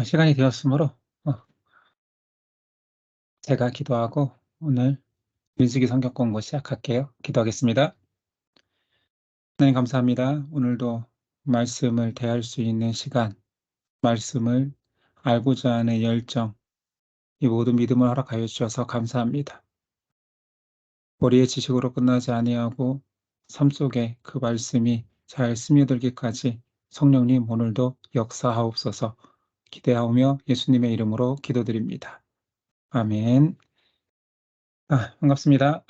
시간이 되었으므로 어 제가 기도하고 오늘 민수기 성경 공부 시작할게요. 기도하겠습니다. 하나님 감사합니다. 오늘도 말씀을 대할 수 있는 시간, 말씀을 알고자 하는 열정, 이 모든 믿음을 허락하여 주셔서 감사합니다. 우리의 지식으로 끝나지 아니하고 삶 속에 그 말씀이 잘 스며들기까지 성령님 오늘도 역사하옵소서. 기대하오며 예수님의 이름으로 기도드립니다. 아멘. 반갑습니다.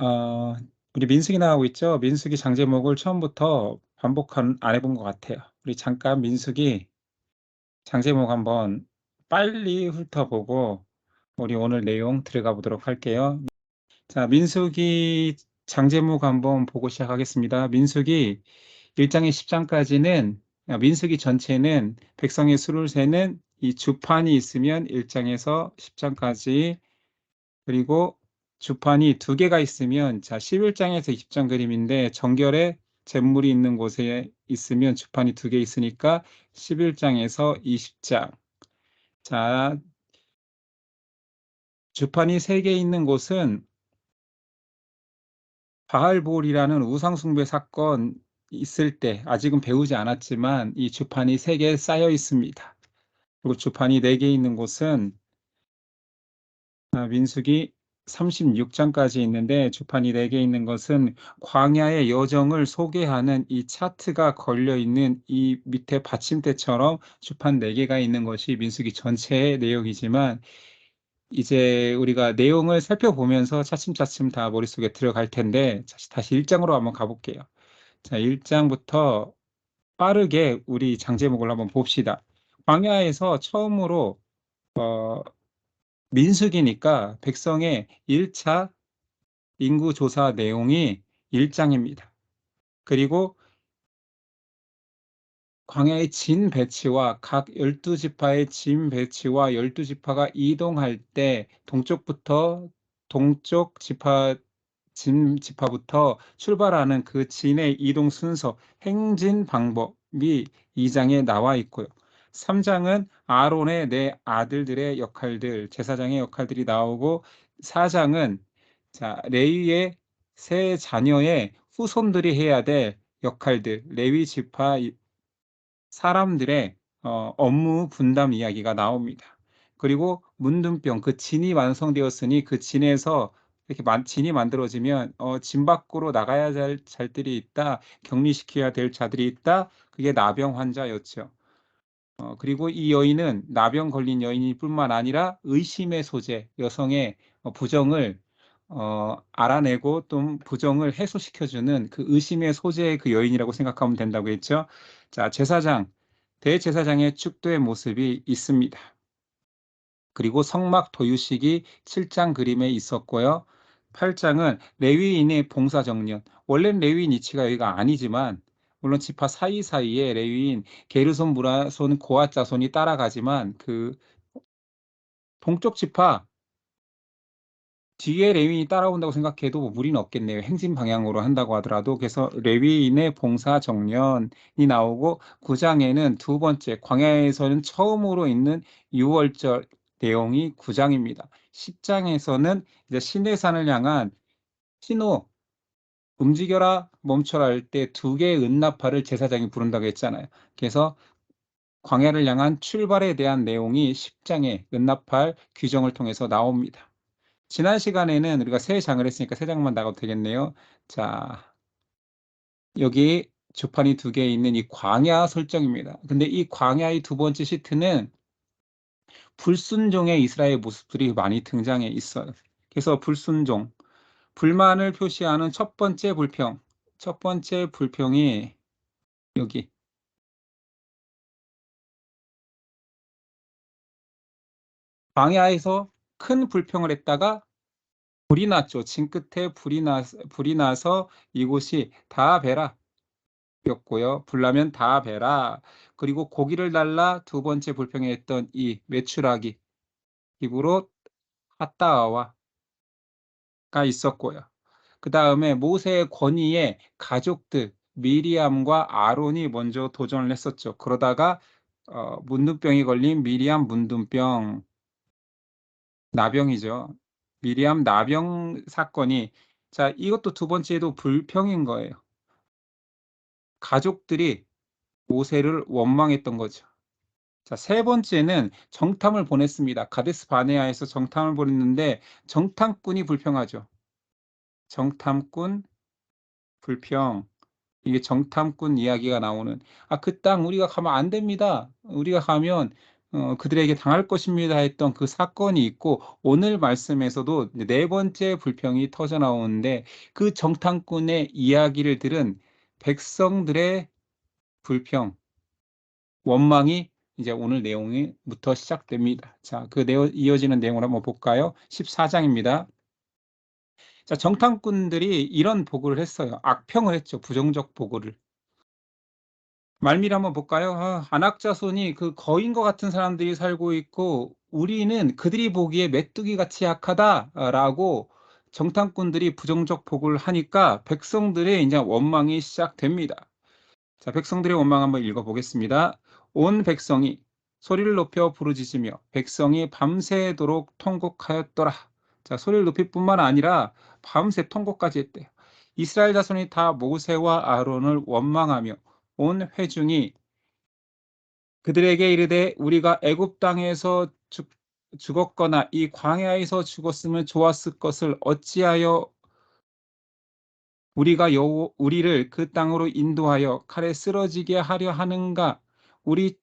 우리 민수기 나가고 있죠? 민수기 장제목을 처음부터 반복 안 해본 것 같아요. 우리 잠깐 민수기 장제목 한번 빨리 훑어보고 우리 오늘 내용 들어가 보도록 할게요. 자, 민수기 장제목 한번 보고 시작하겠습니다. 민수기 1장에 10장까지는 민수기 전체는 백성의 수를 세는 이 주판이 있으면 1장에서 10장까지, 그리고 주판이 두 개가 있으면 11장에서 20장 그림인데, 정결에 잿물이 있는 곳에 있으면 주판이 두 개 있으니까 11장에서 20장. 자, 주판이 세 개 있는 곳은 바알볼이라는 우상숭배 사건 있을 때, 아직은 배우지 않았지만 이 주판이 세 개 쌓여 있습니다. 그리고 주판이 네 개 있는 곳은 민수기 36장까지 있는데, 주판이 4개 있는 것은 광야의 여정을 소개하는 이 차트가 걸려 있는 이 밑에 받침대처럼 주판 4개가 있는 것이 민수기 전체의 내용이지만, 이제 우리가 내용을 살펴보면서 차츰차츰 다 머릿속에 들어갈 텐데, 다시 1장으로 한번 가볼게요. 자, 1장부터 빠르게 우리 장제목을 한번 봅시다. 광야에서 처음으로 민수기니까 백성의 1차 인구 조사 내용이 1장입니다. 그리고 광야의 진 배치와 각 12지파의 진 배치와 12지파가 이동할 때 동쪽 진 지파부터 출발하는 그 진의 이동 순서, 행진 방법이 2장에 나와 있고요. 3장은 아론의 네 아들들의 역할들, 제사장의 역할들이 나오고, 4장은 레위의 세 자녀의 후손들이 해야 될 역할들, 레위 지파 사람들의 업무 분담 이야기가 나옵니다. 그리고 문둥병, 그 진이 완성되었으니 그 진에서 이렇게 진이 만들어지면 진 밖으로 나가야 할 자들이 있다, 격리시켜야 될 자들이 있다. 그게 나병 환자였죠. 그리고 이 여인은 나병 걸린 여인일 뿐만 아니라 의심의 소재, 여성의 부정을 알아내고 또 부정을 해소시켜주는 그 의심의 소재의 그 여인이라고 생각하면 된다고 했죠. 자, 대제사장의 축도의 모습이 있습니다. 그리고 성막 도유식이 7장 그림에 있었고요. 8장은 레위인의 봉사정년. 원래는 레위인 이치가 여기가 아니지만, 물론 지파 사이사이에 레위인 게르손, 무라손, 고앗 자손이 따라가지만 그 동쪽 지파 뒤에 레위인이 따라온다고 생각해도 뭐 무리는 없겠네요. 행진 방향으로 한다고 하더라도. 그래서 레위인의 봉사 정년이 나오고, 9장에는 두 번째, 광야에서는 처음으로 있는 유월절 내용이 9장입니다. 10장에서는 이제 시내산을 향한 신호, 움직여라 멈춰라 할 때 두 개의 은나팔을 제사장이 부른다고 했잖아요. 그래서 광야를 향한 출발에 대한 내용이 10장의 은나팔 규정을 통해서 나옵니다. 지난 시간에는 우리가 세 장을 했으니까 세 장만 나가도 되겠네요. 자, 여기 주판이 두 개 있는 이 광야 설정입니다. 근데 이 광야의 두 번째 시트는 불순종의 이스라엘 모습들이 많이 등장해 있어요. 그래서 불만을 표시하는 첫 번째 불평이 여기, 광야에서 큰 불평을 했다가 불이 났죠. 진 끝에 불이 나서 이곳이 다베라 였고요. 불나면 다베라. 그리고 고기를 달라 두 번째 불평에 했던 이 메추라기, 히브로 핫다아와가 있었고요. 그 다음에 모세의 권위에 가족들 미리암과 아론이 먼저 도전을 했었죠. 그러다가 문둥병이 걸린 미리암 문둥병, 나병이죠. 미리암 나병 사건이, 자, 이것도 두 번째도 불평인 거예요. 가족들이 모세를 원망했던 거죠. 자, 세 번째는 정탐을 보냈습니다. 가데스 바네아에서 정탐을 보냈는데 정탐꾼이 불평하죠. 정탐꾼 불평. 이게 정탐꾼 이야기가 나오는, 그 땅 우리가 가면 안 됩니다. 우리가 가면 그들에게 당할 것입니다 했던 그 사건이 있고, 오늘 말씀에서도 네 번째 불평이 터져 나오는데, 그 정탐꾼의 이야기를 들은 백성들의 불평, 원망이 이제 오늘 내용부터 시작됩니다. 자, 그 이어지는 내용을 한번 볼까요? 14장입니다. 자, 정탐꾼들이 이런 보고를 했어요. 악평을 했죠. 부정적 보고를. 말미를 한번 볼까요? 안악자손이 그 거인과 같은 사람들이 살고 있고 우리는 그들이 보기에 메뚜기 같이 약하다라고 정탐꾼들이 부정적 보고를 하니까 백성들의 이제 원망이 시작됩니다. 자, 백성들의 원망 한번 읽어보겠습니다. 온 백성이 소리를 높여 부르짖으며 백성이 밤새도록 통곡하였더라. 자, 소리를 높일 뿐만 아니라 밤새 통곡까지 했대요. 이스라엘 자손이 다 모세와 아론을 원망하며 온 회중이 그들에게 이르되 우리가 애굽 땅에서 죽었거나 이 광야에서 죽었으면 좋았을 것을 어찌하여 우리를 그 땅으로 인도하여 칼에 쓰러지게 하려 하는가? 우리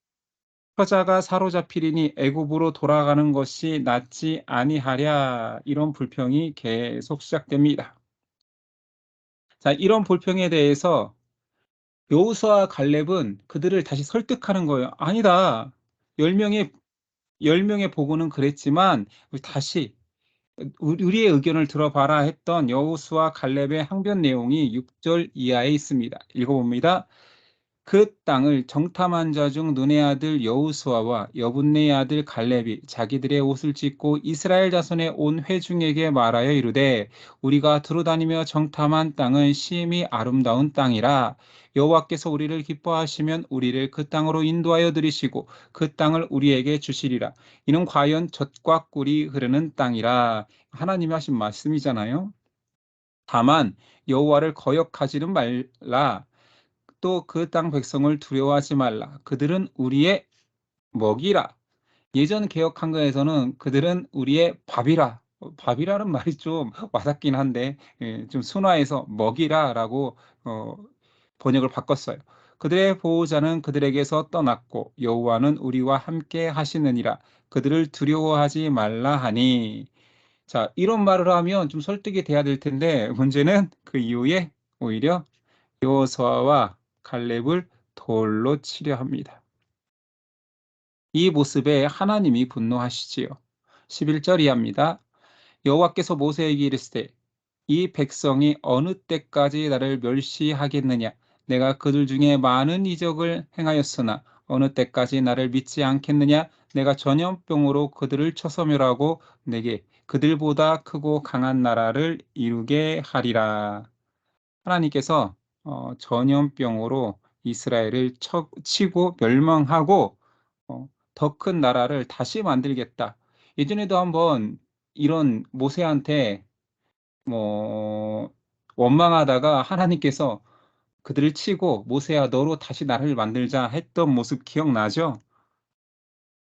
처자가 사로잡히리니 애굽으로 돌아가는 것이 낫지 아니하랴. 이런 불평이 계속 시작됩니다. 자, 이런 불평에 대해서 여호수아와 갈렙은 그들을 다시 설득하는 거예요. 아니다. 10명의 10명의 보고는 그랬지만 다시 우리의 의견을 들어봐라 했던 여호수아 갈렙의 항변 내용이 6절 이하에 있습니다. 읽어봅니다. 그 땅을 정탐한 자 중 눈의 아들 여호수아와 여분네의 아들 갈렙이 자기들의 옷을 찢고 이스라엘 자손의 온 회중에게 말하여 이르되 우리가 두루다니며 정탐한 땅은 심히 아름다운 땅이라 여호와께서 우리를 기뻐하시면 우리를 그 땅으로 인도하여 들이시고 그 땅을 우리에게 주시리라. 이는 과연 젖과 꿀이 흐르는 땅이라. 하나님이 하신 말씀이잖아요. 다만 여호와를 거역하지는 말라. 또 그 땅 백성을 두려워하지 말라. 그들은 우리의 먹이라. 예전 개역 한글에서는 그들은 우리의 밥이라. 밥이라는 말이 좀 와닿긴 한데 좀 순화해서 먹이라라고 번역을 바꿨어요. 그들의 보호자는 그들에게서 떠났고 여호와는 우리와 함께 하시느니라. 그들을 두려워하지 말라 하니. 자, 이런 말을 하면 좀 설득이 돼야 될 텐데 문제는 그 이후에 오히려 여호수아와 갈렙을 돌로 치려 합니다. 이 모습에 하나님이 분노하시지요. 11절 이하입니다. 여호와께서 모세에게 이르시되 이 백성이 어느 때까지 나를 멸시하겠느냐? 내가 그들 중에 많은 이적을 행하였으나 어느 때까지 나를 믿지 않겠느냐? 내가 전염병으로 그들을 쳐서 멸하고 내게 그들보다 크고 강한 나라를 이루게 하리라. 하나님께서 전염병으로 이스라엘을 치고 멸망하고 더 큰 나라를 다시 만들겠다. 예전에도 한번 이런 모세한테 뭐 원망하다가 하나님께서 그들을 치고 모세야 너로 다시 나라를 만들자 했던 모습 기억나죠?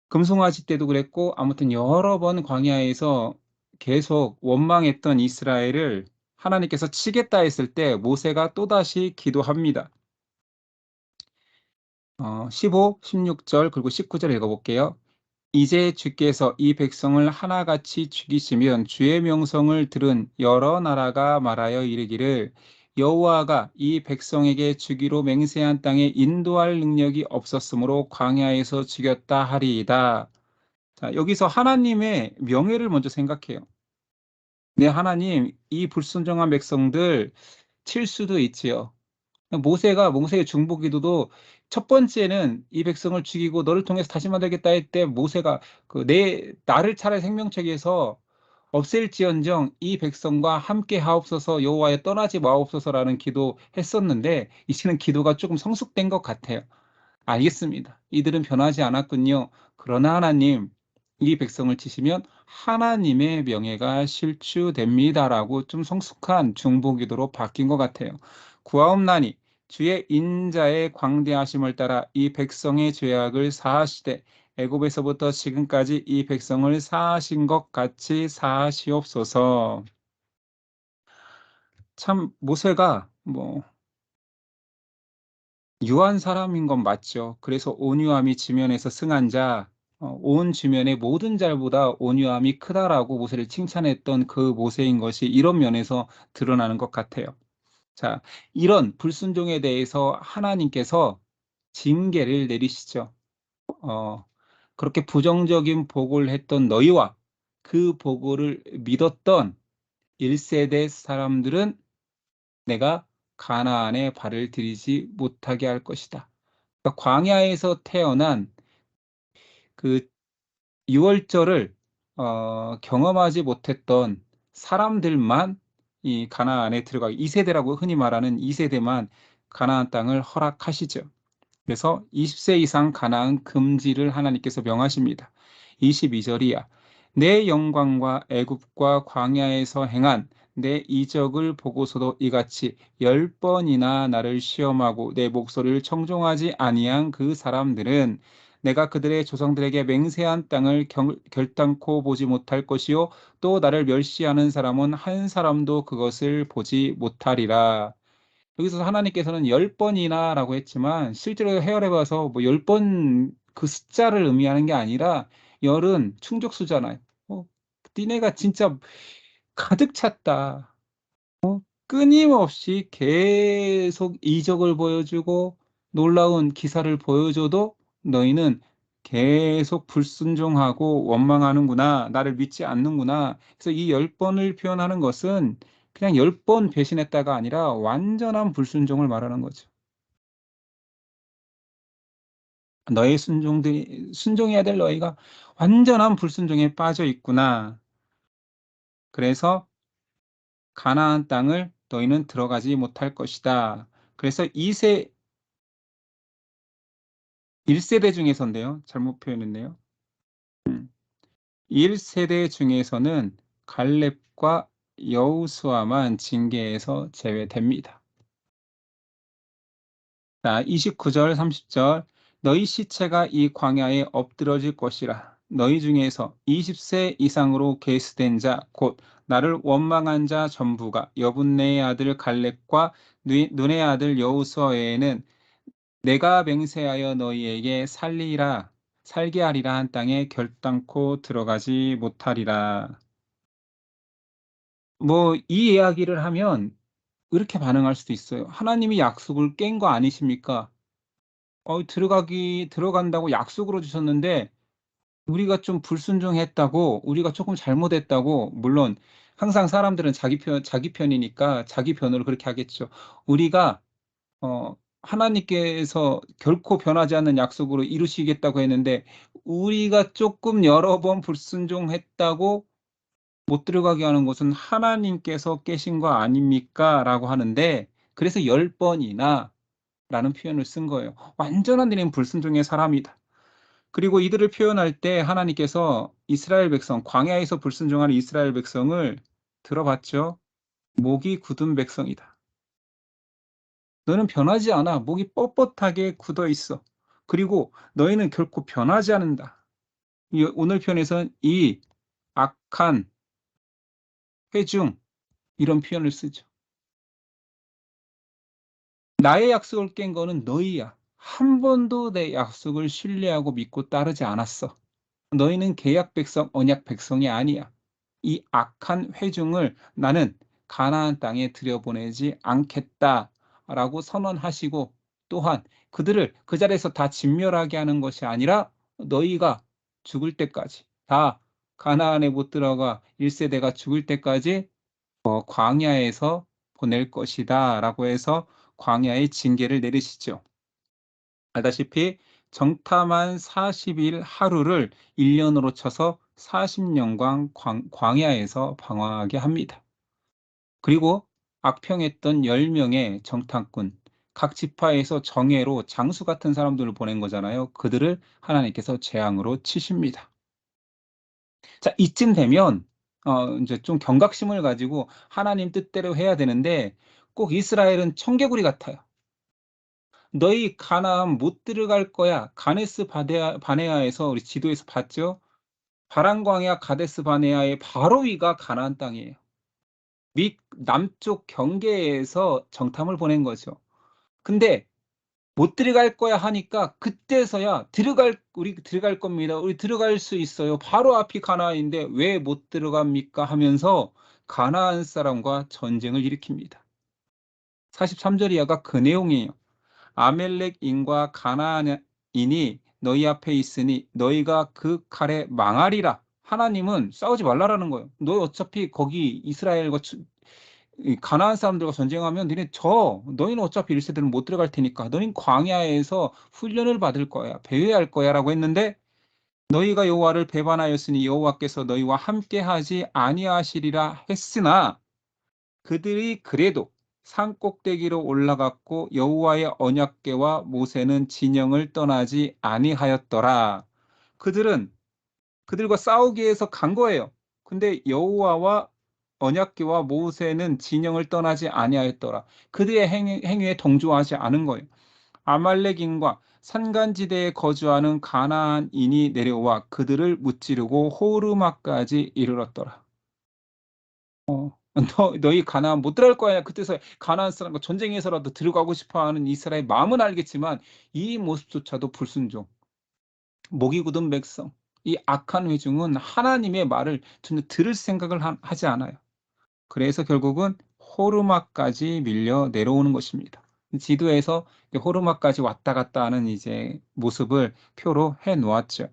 금송아지 때도 그랬고 아무튼 여러 번 광야에서 계속 원망했던 이스라엘을 하나님께서 치겠다 했을 때 모세가 또다시 기도합니다. 15, 16절 그리고 19절 읽어볼게요. 이제 주께서 이 백성을 하나같이 죽이시면 주의 명성을 들은 여러 나라가 말하여 이르기를 여호와가 이 백성에게 주기로 맹세한 땅에 인도할 능력이 없었으므로 광야에서 죽였다 하리이다. 자, 여기서 하나님의 명예를 먼저 생각해요. 네, 하나님, 이 불순종한 백성들 칠 수도 있지요. 모세의 중보 기도도 첫 번째는 이 백성을 죽이고 너를 통해서 다시 만들겠다 할 때 모세가 나를 차라리 생명책에서 없앨지언정 이 백성과 함께 하옵소서 여호와여 떠나지 마옵소서라는 기도 했었는데 이제는 기도가 조금 성숙된 것 같아요. 알겠습니다. 이들은 변하지 않았군요. 그러나 하나님, 이 백성을 치시면 하나님의 명예가 실추됩니다라고 좀 성숙한 중보기도로 바뀐 것 같아요. 구하옵나니 주의 인자의 광대하심을 따라 이 백성의 죄악을 사하시되 애굽에서부터 지금까지 이 백성을 사하신 것 같이 사하시옵소서. 참 모세가 유한 사람인 건 맞죠. 그래서 온유함이 지면에서 승한 자, 온 주면의 모든 자보다 온유함이 크다라고 모세를 칭찬했던 그 모세인 것이 이런 면에서 드러나는 것 같아요. 자, 이런 불순종에 대해서 하나님께서 징계를 내리시죠. 어, 그렇게 부정적인 보고를 했던 너희와 그 보고를 믿었던 1세대 사람들은 내가 가나안에 발을 들이지 못하게 할 것이다. 그러니까 광야에서 태어난 그 유월절을 경험하지 못했던 사람들만 이 가나안에 들어가기, 2세대라고 흔히 말하는 2세대만 가나안 땅을 허락하시죠. 그래서 20세 이상 가나안 금지를 하나님께서 명하십니다. 22절이야. 내 영광과 애굽과 광야에서 행한 내 이적을 보고서도 이같이 10번이나 나를 시험하고 내 목소리를 청종하지 아니한 그 사람들은 내가 그들의 조상들에게 맹세한 땅을 결단코 보지 못할 것이요 또 나를 멸시하는 사람은 한 사람도 그것을 보지 못하리라. 여기서 하나님께서는 10번이나라고 했지만 실제로 헤아려 봐서 뭐 10번 그 숫자를 의미하는 게 아니라 열은 충족수잖아요. 어 니네가 진짜 가득 찼다. 끊임없이 계속 이적을 보여주고 놀라운 기사를 보여줘도 너희는 계속 불순종하고 원망하는구나. 나를 믿지 않는구나. 그래서 이 10번을 표현하는 것은 그냥 10번 배신했다가 아니라 완전한 불순종을 말하는 거죠. 너의 순종들이 순종해야 될 너희가 완전한 불순종에 빠져 있구나. 그래서 가나안 땅을 너희는 들어가지 못할 것이다. 그래서 1세대 중에서인데요. 잘못 표현했네요. 1세대 중에서는 갈렙과 여호수아만 징계에서 제외됩니다. 자, 29절, 30절. 너희 시체가 이 광야에 엎드러질 것이라. 너희 중에서 20세 이상으로 계수된 자, 곧 나를 원망한 자 전부가 여분네의 아들 갈렙과 눈의 아들 여호수아 외에는 내가 맹세하여 너희에게 살게 하리라 한 땅에 결단코 들어가지 못하리라. 이 이야기를 하면 이렇게 반응할 수도 있어요. 하나님이 약속을 깬 거 아니십니까? 들어간다고 약속으로 주셨는데 우리가 좀 불순종했다고, 우리가 조금 잘못했다고, 물론 항상 사람들은 자기 편이니까 자기 편으로 그렇게 하겠죠. 우리가 하나님께서 결코 변하지 않는 약속으로 이루시겠다고 했는데 우리가 조금 여러 번 불순종했다고 못 들어가게 하는 것은 하나님께서 깨신 거 아닙니까?라고 하는데 그래서 10번이나 라는 표현을 쓴 거예요. 완전한 일인 불순종의 사람이다. 그리고 이들을 표현할 때 하나님께서 이스라엘 백성, 광야에서 불순종하는 이스라엘 백성을 들어봤죠. 목이 굳은 백성이다. 너는 변하지 않아. 목이 뻣뻣하게 굳어 있어. 그리고 너희는 결코 변하지 않는다. 오늘 표현에서는 이 악한 회중 이런 표현을 쓰죠. 나의 약속을 깬 거는 너희야. 한 번도 내 약속을 신뢰하고 믿고 따르지 않았어. 너희는 계약 백성, 언약 백성이 아니야. 이 악한 회중을 나는 가나안 땅에 들여보내지 않겠다라고 선언하시고 또한 그들을 그 자리에서 다 진멸하게 하는 것이 아니라 너희가 죽을 때까지 다 가나안에 못 들어가 1세대가 죽을 때까지 광야에서 보낼 것이다라고 해서 광야의 징계를 내리시죠. 알다시피 정탐한 40일 하루를 1년으로 쳐서 40년간 광야에서 방황하게 합니다. 그리고 악평했던 10명의 정탐꾼, 각 지파에서 정예로 장수 같은 사람들을 보낸 거잖아요. 그들을 하나님께서 재앙으로 치십니다. 자, 이쯤 되면 인제 좀 경각심을 가지고 하나님 뜻대로 해야 되는데 꼭 이스라엘은 청개구리 같아요. "너희 가나안 못 들어갈 거야." 가데스 바네아에서 우리 지도에서 봤죠? 파란 광야 가데스 바네아의 바로 위가 가나안 땅이에요. 밑 남쪽 경계에서 정탐을 보낸 거죠. 근데 "못 들어갈 거야." 하니까 그때서야 "우리 들어갈 겁니다. 우리 들어갈 수 있어요. 바로 앞이 가나안인데 왜 못 들어갑니까?" 하면서 가나안 사람과 전쟁을 일으킵니다. 43절 이하가 그 내용이에요. "아멜렉인과 가나안인이 너희 앞에 있으니 너희가 그 칼에 망하리라." 하나님은 싸우지 말라라는 거예요. "너 어차피 거기 이스라엘과 이 가나안 사람들과 전쟁하면 니네 져. 너희는 어차피 1 세대는 못 들어갈 테니까. 너희는 광야에서 훈련을 받을 거야. 배회할 거야."라고 했는데 "너희가 여호와를 배반하였으니 여호와께서 너희와 함께하지 아니하시리라." 했으나 그들이 그래도 산 꼭대기로 올라갔고 여호와의 언약궤와 모세는 진영을 떠나지 아니하였더라. 그들은 그들과 싸우기 위해서 간 거예요. 근데 여호와와 언약궤와 모세는 진영을 떠나지 아니하였더라. 그들의 행위에 동조하지 않은 거예요. 아말렉인과 산간지대에 거주하는 가나안인이 내려와 그들을 무찌르고 호르마까지 이르렀더라. 너희 가나안 못 들어갈 거야. 그때서야 가나안 사람과 전쟁에서라도 들어가고 싶어 하는 이스라엘의 마음은 알겠지만 이 모습조차도 불순종, 목이 굳은 백성, 이 악한 회중은 하나님의 말을 전혀 들을 생각을 하지 않아요. 그래서 결국은 호르마까지 밀려 내려오는 것입니다. 지도에서 호르마까지 왔다 갔다 하는 이제 모습을 표로 해 놓았죠.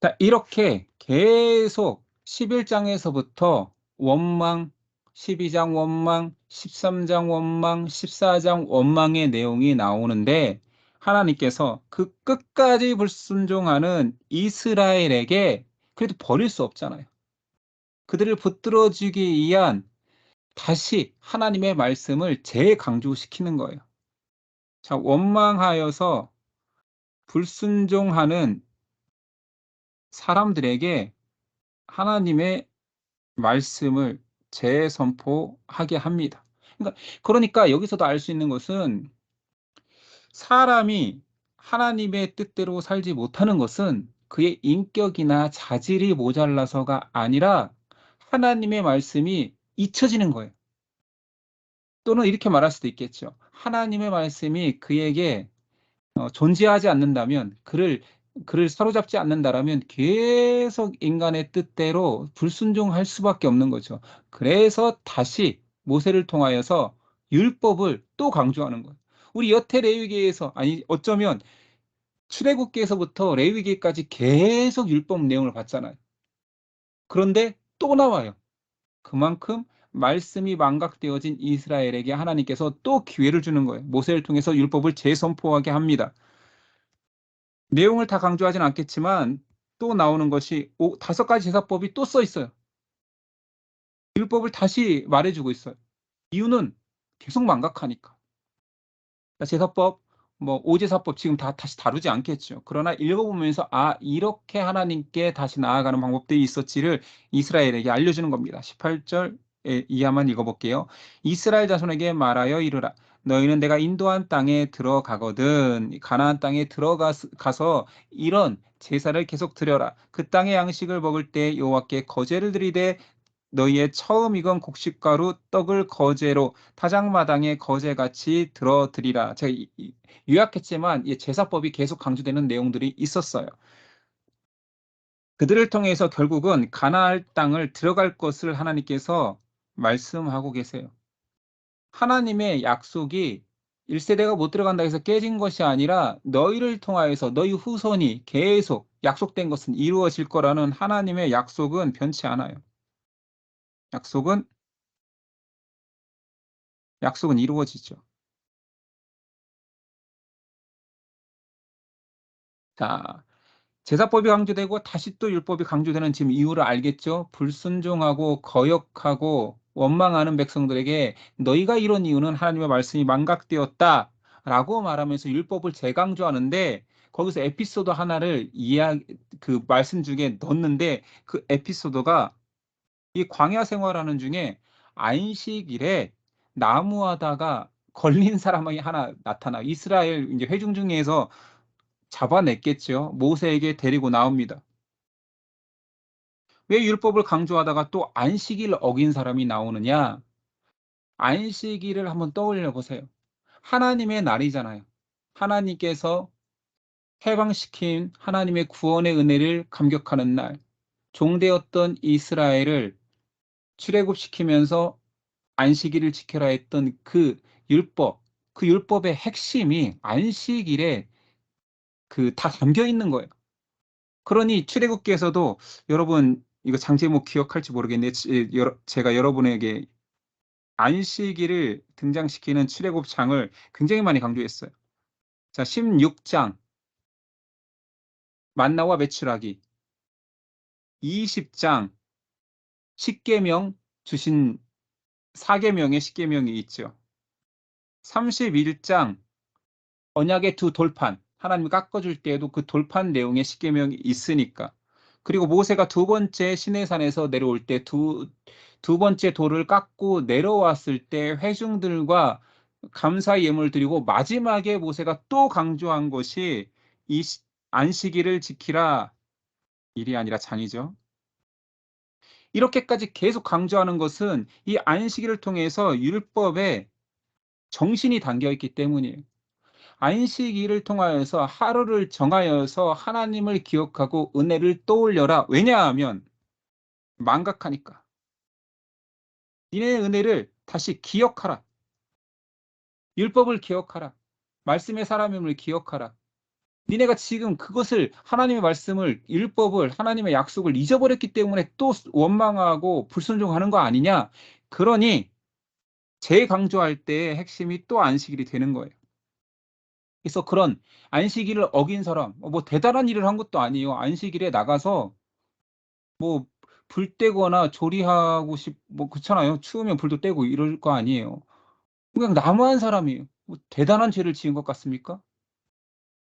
자, 이렇게 계속 11 장에서부터 원망, 12장 원망, 13장 원망, 14장 원망의 내용이 나오는데 하나님께서 그 끝까지 불순종하는 이스라엘에게 그래도 버릴 수 없잖아요. 그들을 붙들어 주기 위한 다시 하나님의 말씀을 재강조시키는 거예요. 자, 원망하여서 불순종하는 사람들에게 하나님의 말씀을 재선포하게 합니다. 그러니까 여기서도 알 수 있는 것은 사람이 하나님의 뜻대로 살지 못하는 것은 그의 인격이나 자질이 모자라서가 아니라 하나님의 말씀이 잊혀지는 거예요. 또는 이렇게 말할 수도 있겠죠. 하나님의 말씀이 그에게 존재하지 않는다면 그를 사로잡지 않는다라면 계속 인간의 뜻대로 불순종할 수밖에 없는 거죠. 그래서 다시 모세를 통하여서 율법을 또 강조하는 거예요. 우리 여태 레위기에서 아니 어쩌면 출애굽기에서부터 레위기까지 계속 율법 내용을 봤잖아요. 그런데 또 나와요. 그만큼 말씀이 망각되어진 이스라엘에게 하나님께서 또 기회를 주는 거예요. 모세를 통해서 율법을 재선포하게 합니다. 내용을 다 강조하진 않겠지만 또 나오는 것이 5 가지 제사법이 또 써 있어요. 율법을 다시 말해 주고 있어요. 이유는 계속 망각하니까. 제사법 뭐 오제사법 지금 다시 다루지 않겠죠. 그러나 읽어보면서 '아 이렇게 하나님께 다시 나아가는 방법들이 있었지.'를 이스라엘에게 알려주는 겁니다. 18절 이하만 읽어볼게요. "이스라엘 자손에게 말하여 이르라. 너희는 내가 인도한 땅에 들어가거든 가나안 땅에 가서 이런 제사를 계속 드려라. 그 땅의 양식을 먹을 때 여호와께 거제를 드리되 너희의 처음 익은 곡식가루 떡을 거제로 타작마당에 거제같이 들어드리라." 제가 요약했지만 이 제사법이 계속 강조되는 내용들이 있었어요. 그들을 통해서 결국은 가나안 땅을 들어갈 것을 하나님께서 말씀하고 계세요. 하나님의 약속이 1 세대가 못 들어간다 해서 깨진 것이 아니라 너희를 통하여서 너희 후손이 계속 약속된 것은 이루어질 거라는 하나님의 약속은 변치 않아요. 약속은 약속은 이루어지죠. 자, 제사법이 강조되고 다시 또 율법이 강조되는 지금 이유를 알겠죠? 불순종하고 거역하고 원망하는 백성들에게 너희가 이런 이유는 하나님의 말씀이 망각되었다라고 말하면서 율법을 재강조하는데 거기서 에피소드 하나를 그 말씀 중에 넣었는데 그 에피소드가 이 광야 생활하는 중에 안식일에 나무하다가 걸린 사람이 하나 나타나 이스라엘 이제 회중 중에서 잡아냈겠죠. 모세에게 데리고 나옵니다. 왜 율법을 강조하다가 또 안식일을 어긴 사람이 나오느냐? 안식일을 한번 떠올려 보세요. 하나님의 날이잖아요. 하나님께서 해방시킨 하나님의 구원의 은혜를 감격하는 날, 종되었던 이스라엘을 출애굽시키면서 안식일을 지켜라 했던 그 율법, 그 율법의 핵심이 안식일에 다 담겨 있는 거예요. 그러니 출애굽기에서도 여러분 이거 장제목 기억할지 모르겠는데 제가 여러분에게 안식일을 등장시키는 출애굽장을 굉장히 많이 강조했어요. 자, 16장 만나와 메추라기, 20장 십계명 주신 4계명의 십계명이 있죠. 31장 언약의 두 돌판, 하나님이 깎아줄 때에도 그 돌판 내용의 십계명이 있으니까. 그리고 모세가 두 번째 시내산에서 내려올 때 두 번째 돌을 깎고 내려왔을 때 회중들과 감사 예물을 드리고 마지막에 모세가 또 강조한 것이 이 안식일을 지키라 일이 아니라 장이죠. 이렇게까지 계속 강조하는 것은 이 안식일을 통해서 율법의 정신이 담겨 있기 때문이에요. 안식일을 통하여서 하루를 정하여서 하나님을 기억하고 은혜를 떠올려라. 왜냐하면 망각하니까. 니네 은혜를 다시 기억하라. 율법을 기억하라. 말씀의 사람임을 기억하라. 니네가 지금 그것을 하나님의 말씀을 율법을 하나님의 약속을 잊어버렸기 때문에 또 원망하고 불순종하는 거 아니냐. 그러니 재강조할 때의 핵심이 또 안식일이 되는 거예요. 그래서 그런 안식일을 어긴 사람, 뭐 대단한 일을 한 것도 아니에요. 안식일에 나가서 뭐 불 떼거나 조리하고 뭐 그렇잖아요. 추우면 불도 떼고 이럴 거 아니에요. 그냥 나무한 사람이에요. 뭐 대단한 죄를 지은 것 같습니까?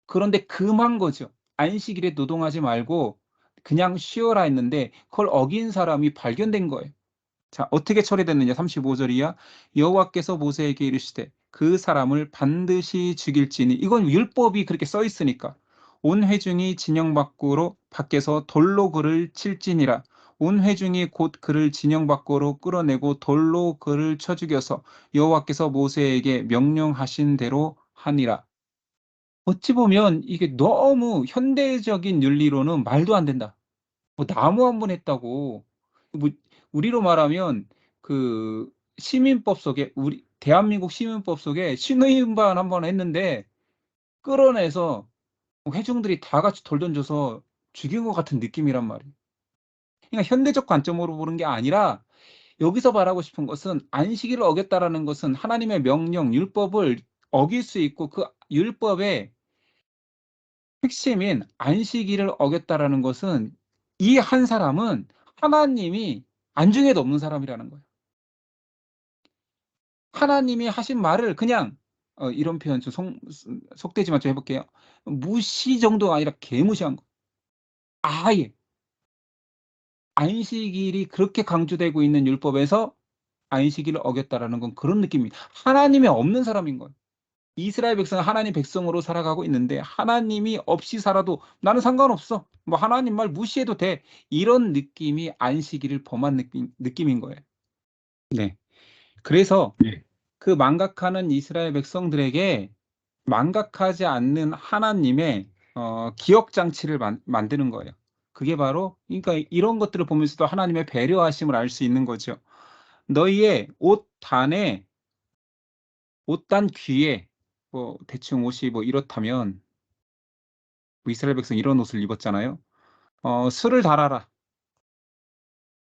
그런데 금한 거죠. 안식일에 노동하지 말고 그냥 쉬어라 했는데 그걸 어긴 사람이 발견된 거예요. 자, 어떻게 처리됐느냐? 35절이야. 여호와께서 모세에게 이르시되 그 사람을 반드시 죽일지니 이건 율법이 그렇게 써 있으니까 온 회중이 진영 밖으로 밖에서 돌로 그를 칠지니라. 온 회중이 곧 그를 진영 밖으로 끌어내고 돌로 그를 쳐 죽여서 여호와께서 모세에게 명령하신 대로 하니라. 어찌 보면 이게 너무 현대적인 윤리로는 말도 안 된다. 뭐 나무 한 번 했다고 뭐 우리로 말하면 그 시민법 속에 우리 대한민국 시민법 속에 신의임반 한 번 했는데 끌어내서 회중들이 다 같이 돌 던져서 죽인 것 같은 느낌이란 말이에요. 그러니까 현대적 관점으로 보는 게 아니라 여기서 말하고 싶은 것은 안식일을 어겼다라는 것은 하나님의 명령, 율법을 어길 수 있고 그 율법의 핵심인 안식일을 어겼다라는 것은 이 한 사람은 하나님이 안중에도 없는 사람이라는 거예요. 하나님이 하신 말을 그냥 이런 표현 좀 속되지만 좀 해볼게요. 무시 정도가 아니라 개무시한 거. 아예 안식일이 그렇게 강조되고 있는 율법에서 안식일을 어겼다라는 건 그런 느낌입니다. 하나님이 없는 사람인 거예요. 이스라엘 백성은 하나님 백성으로 살아가고 있는데 하나님이 없이 살아도 나는 상관없어. 뭐 하나님 말 무시해도 돼. 이런 느낌이 안식일을 범한 느낌인 거예요. 네. 그래서 그 망각하는 이스라엘 백성들에게 망각하지 않는 하나님의 기억 장치를 만드는 거예요. 그게 바로 그러니까 이런 것들을 보면서도 하나님의 배려하심을 알 수 있는 거죠. 너희의 옷단 귀에 뭐 대충 옷이 뭐 이렇다면 뭐 이스라엘 백성 이런 옷을 입었잖아요. 술을 달아라.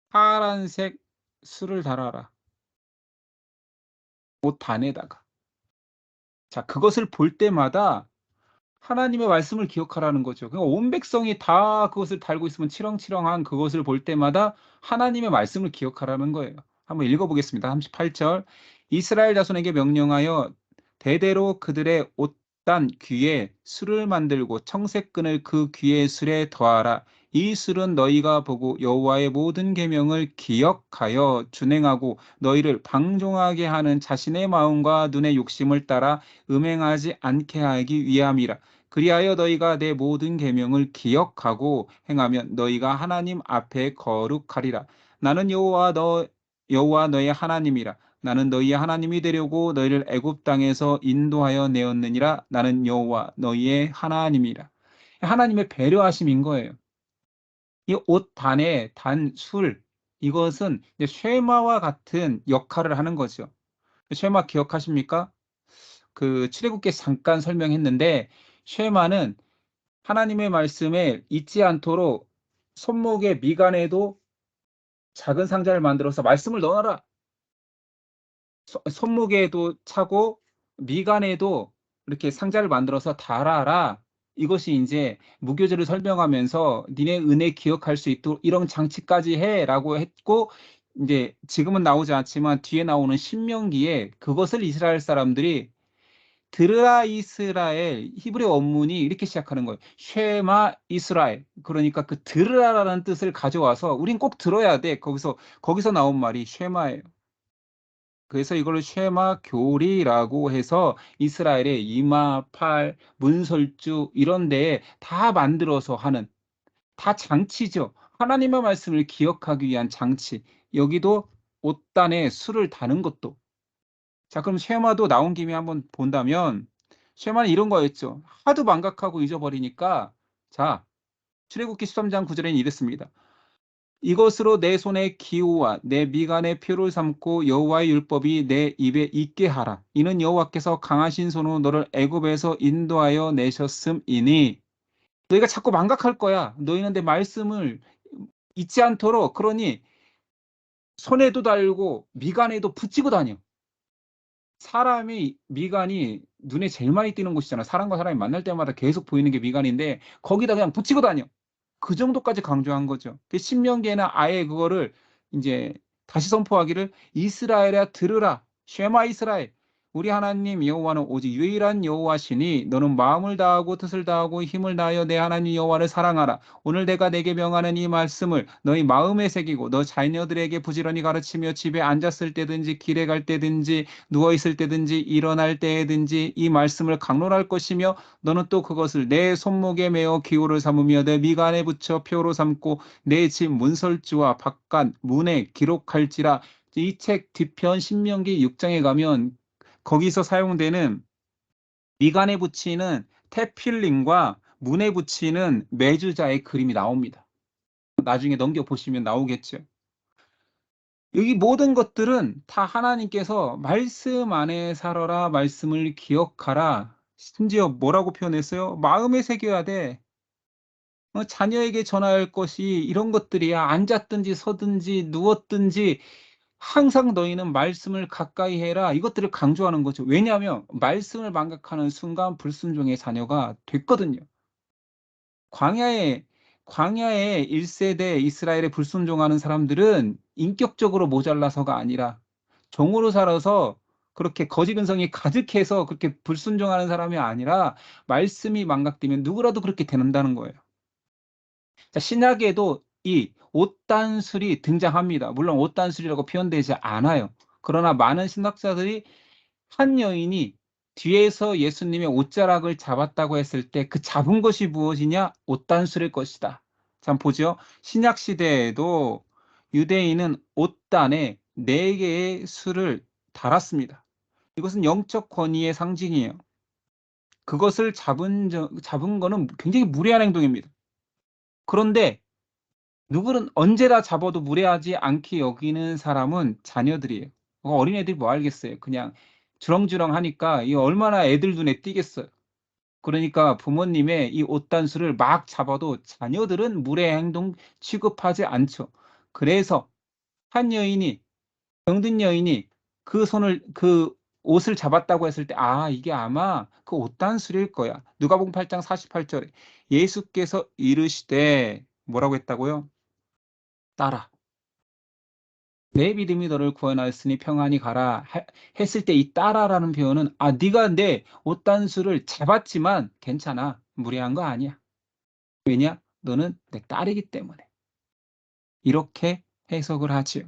파란색 술을 달아라. 옷 단에다가. 자, 그것을 볼 때마다 하나님의 말씀을 기억하라는 거죠. 그러니까 온 백성이 다 그것을 달고 있으면 치렁치렁한 그것을 볼 때마다 하나님의 말씀을 기억하라는 거예요. 한번 읽어보겠습니다. 38절. 이스라엘 자손에게 명령하여 대대로 그들의 옷단 귀에 술을 만들고 청색끈을 그 귀의 술에 더하라. 이 술은 너희가 보고 여호와의 모든 계명을 기억하여 준행하고 너희를 방종하게 하는 자신의 마음과 눈의 욕심을 따라 음행하지 않게 하기 위함이라. 그리하여 너희가 내 모든 계명을 기억하고 행하면 너희가 하나님 앞에 거룩하리라. 나는 여호와 너의 하나님이라. 나는 너희의 하나님이 되려고 너희를 애굽 땅에서 인도하여 내었느니라. 나는 여호와 너희의 하나님이라. 하나님의 배려하심인 거예요. 이 옷 단에 단 술, 이것은 이제 쉐마와 같은 역할을 하는 거죠. 쉐마 기억하십니까? 그 출애굽기 잠깐 설명했는데, 쉐마는 하나님의 말씀에 잊지 않도록 손목에 미간에도 작은 상자를 만들어서 말씀을 넣어라. 손목에도 차고 미간에도 이렇게 상자를 만들어서 달아라. 이것이 이제 무교절을 설명하면서 니네 은혜 기억할 수 있도록 이런 장치까지 해라고 했고, 이제 지금은 나오지 않지만 뒤에 나오는 신명기에 그것을 이스라엘 사람들이 들으라 이스라엘, 히브리 원문이 이렇게 시작하는 거예요. 쉐마 이스라엘. 그러니까 그 들으라라는 뜻을 가져와서 우린 꼭 들어야 돼. 거기서 나온 말이 쉐마예요. 그래서 이걸 쉐마 교리라고 해서 이스라엘의 이마, 팔, 문설주 이런 데에 다 만들어서 하는, 다 장치죠. 하나님의 말씀을 기억하기 위한 장치. 여기도 옷단에 술을 다는 것도. 자, 그럼 쉐마도 나온 김에 한번 본다면 쉐마는 이런 거였죠. 하도 망각하고 잊어버리니까, 자, 출애굽기 13장 9절에는 이랬습니다. 이것으로 내 손의 기호와 내 미간의 표를 삼고 여호와의 율법이 내 입에 있게 하라. 이는 여호와께서 강하신 손으로 너를 애굽에서 인도하여 내셨음이니. 너희가 자꾸 망각할 거야. 너희는 내 말씀을 잊지 않도록, 그러니 손에도 달고 미간에도 붙이고 다녀. 사람이 미간이 눈에 제일 많이 띄는 곳이잖아. 사람과 사람이 만날 때마다 계속 보이는 게 미간인데 거기다 그냥 붙이고 다녀. 그 정도까지 강조한 거죠. 그 신명기에는 아예 그거를 이제 다시 선포하기를 이스라엘아 들으라. 쉐마 이스라엘. 우리 하나님 여호와는 오직 유일한 여호와시니 너는 마음을 다하고 뜻을 다하고 힘을 다하여 내 하나님 여호와를 사랑하라. 오늘 내가 내게 명하는 이 말씀을 너희 마음에 새기고 너 자녀들에게 부지런히 가르치며 집에 앉았을 때든지 길에 갈 때든지 누워 있을 때든지 일어날 때든지 이 말씀을 강론할 것이며 너는 또 그것을 내 손목에 메어 기호를 삼으며 내 미간에 붙여 표로 삼고 내 집 문설주와 바깥 문에 기록할지라. 이 책 뒤편 신명기 6장에 가면 거기서 사용되는 미간에 붙이는 테필린과 문에 붙이는 메주자의 그림이 나옵니다. 나중에 넘겨보시면 나오겠죠. 여기 모든 것들은 다 하나님께서 말씀 안에 살아라, 말씀을 기억하라. 심지어 뭐라고 표현했어요? 마음에 새겨야 돼. 자녀에게 전할 것이 이런 것들이야. 앉았든지 서든지 누웠든지 항상 너희는 말씀을 가까이 해라. 이것들을 강조하는 거죠. 왜냐하면 말씀을 망각하는 순간 불순종의 자녀가 됐거든요. 광야에 광야에 1세대 이스라엘에 불순종하는 사람들은 인격적으로 모자라서가 아니라 종으로 살아서 그렇게 거짓 근성이 가득해서 그렇게 불순종하는 사람이 아니라 말씀이 망각되면 누구라도 그렇게 된다는 거예요. 자, 신약에도 이 옷단술이 등장합니다. 물론 옷단술이라고 표현되지 않아요. 그러나 많은 신학자들이 한 여인이 뒤에서 예수님의 옷자락을 잡았다고 했을 때 그 잡은 것이 무엇이냐? 옷단술일 것이다. 자, 보죠. 신약 시대에도 유대인은 옷단에 4개의 술을 달았습니다. 이것은 영적 권위의 상징이에요. 그것을 잡은 거는 굉장히 무례한 행동입니다. 그런데 누구는 언제나 잡아도 무례하지 않게 여기는 사람은 자녀들이에요. 어린애들이 뭐 알겠어요. 그냥 주렁주렁하니까 이 얼마나 애들 눈에 띄겠어요. 그러니까 부모님의 이 옷단수를 막 잡아도 자녀들은 무례 행동 취급하지 않죠. 그래서 한 여인이, 병든 여인이 그 옷을 잡았다고 했을 때, 아, 이게 아마 그 옷단술일 거야. 누가복음 8장 48절에 예수께서 이르시되 뭐라고 했다고요? 따라. 내 믿음이 너를 구원하였으니 평안히 가라 했을 때 이 따라라는 표현은 네가 내 옷단수를 잡았지만 괜찮아. 무례한 거 아니야. 왜냐? 너는 내 딸이기 때문에. 이렇게 해석을 하지요.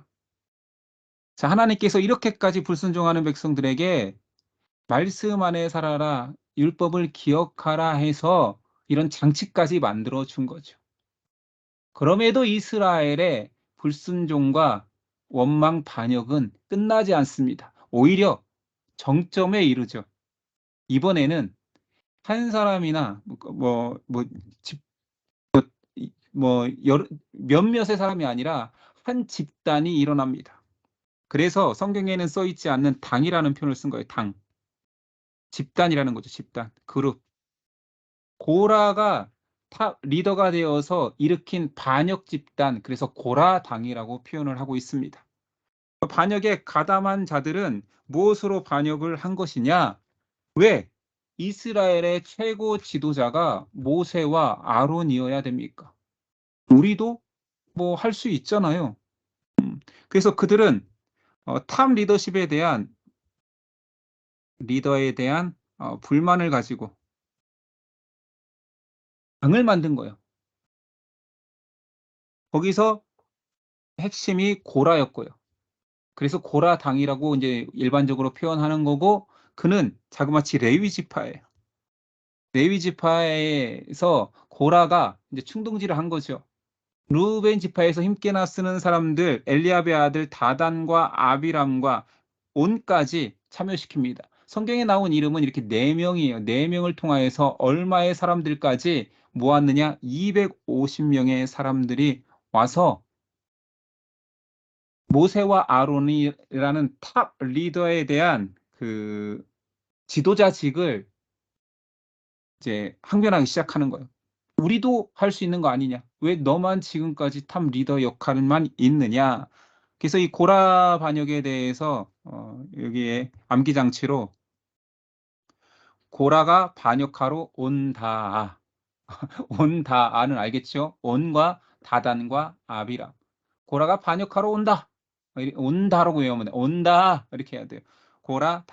자, 하나님께서 이렇게까지 불순종하는 백성들에게 말씀 안에 살아라, 율법을 기억하라 해서 이런 장치까지 만들어 준 거죠. 그럼에도 이스라엘의 불순종과 원망 반역은 끝나지 않습니다. 오히려 정점에 이르죠. 이번에는 한 사람이나 몇몇의 사람이 아니라 한 집단이 일어납니다. 그래서 성경에는 써 있지 않는 당이라는 표현을 쓴 거예요. 당. 집단이라는 거죠. 집단. 그룹. 고라가 탑 리더가 되어서 일으킨 반역 집단, 그래서 고라당이라고 표현을 하고 있습니다. 반역에 가담한 자들은 무엇으로 반역을 한 것이냐? 왜 이스라엘의 최고 지도자가 모세와 아론이어야 됩니까? 우리도 뭐 할 수 있잖아요. 그래서 그들은 탑 리더십에 대한 리더에 대한 불만을 가지고 당을 만든 거예요. 거기서 핵심이 고라였고요. 그래서 고라당이라고 이제 일반적으로 표현하는 거고, 그는 자그마치 레위 지파예요. 레위 지파에서 고라가 이제 충동질을 한 거죠. 루벤 지파에서 힘께나 쓰는 사람들 엘리압의 아들 다단과 아비람과 온까지 참여시킵니다. 성경에 나온 이름은 이렇게 4명이에요. 4명을 통하여서 얼마의 사람들까지 모았느냐? 250명의 사람들이 와서 모세와 아론이라는 탑 리더에 대한 그 지도자직을 이제 항변하기 시작하는 거예요. 우리도 할 수 있는 거 아니냐? 왜 너만 지금까지 탑 리더 역할만 있느냐? 그래서 이 고라 반역에 대해서 여기에 암기장치로 고라가 반역하러 온다. 온다는 알겠죠? 온과 다단과 아비람. 고라가 반역하러 온다. 온다라고 외우면 돼. 온다 이렇게 해야 돼요. 고라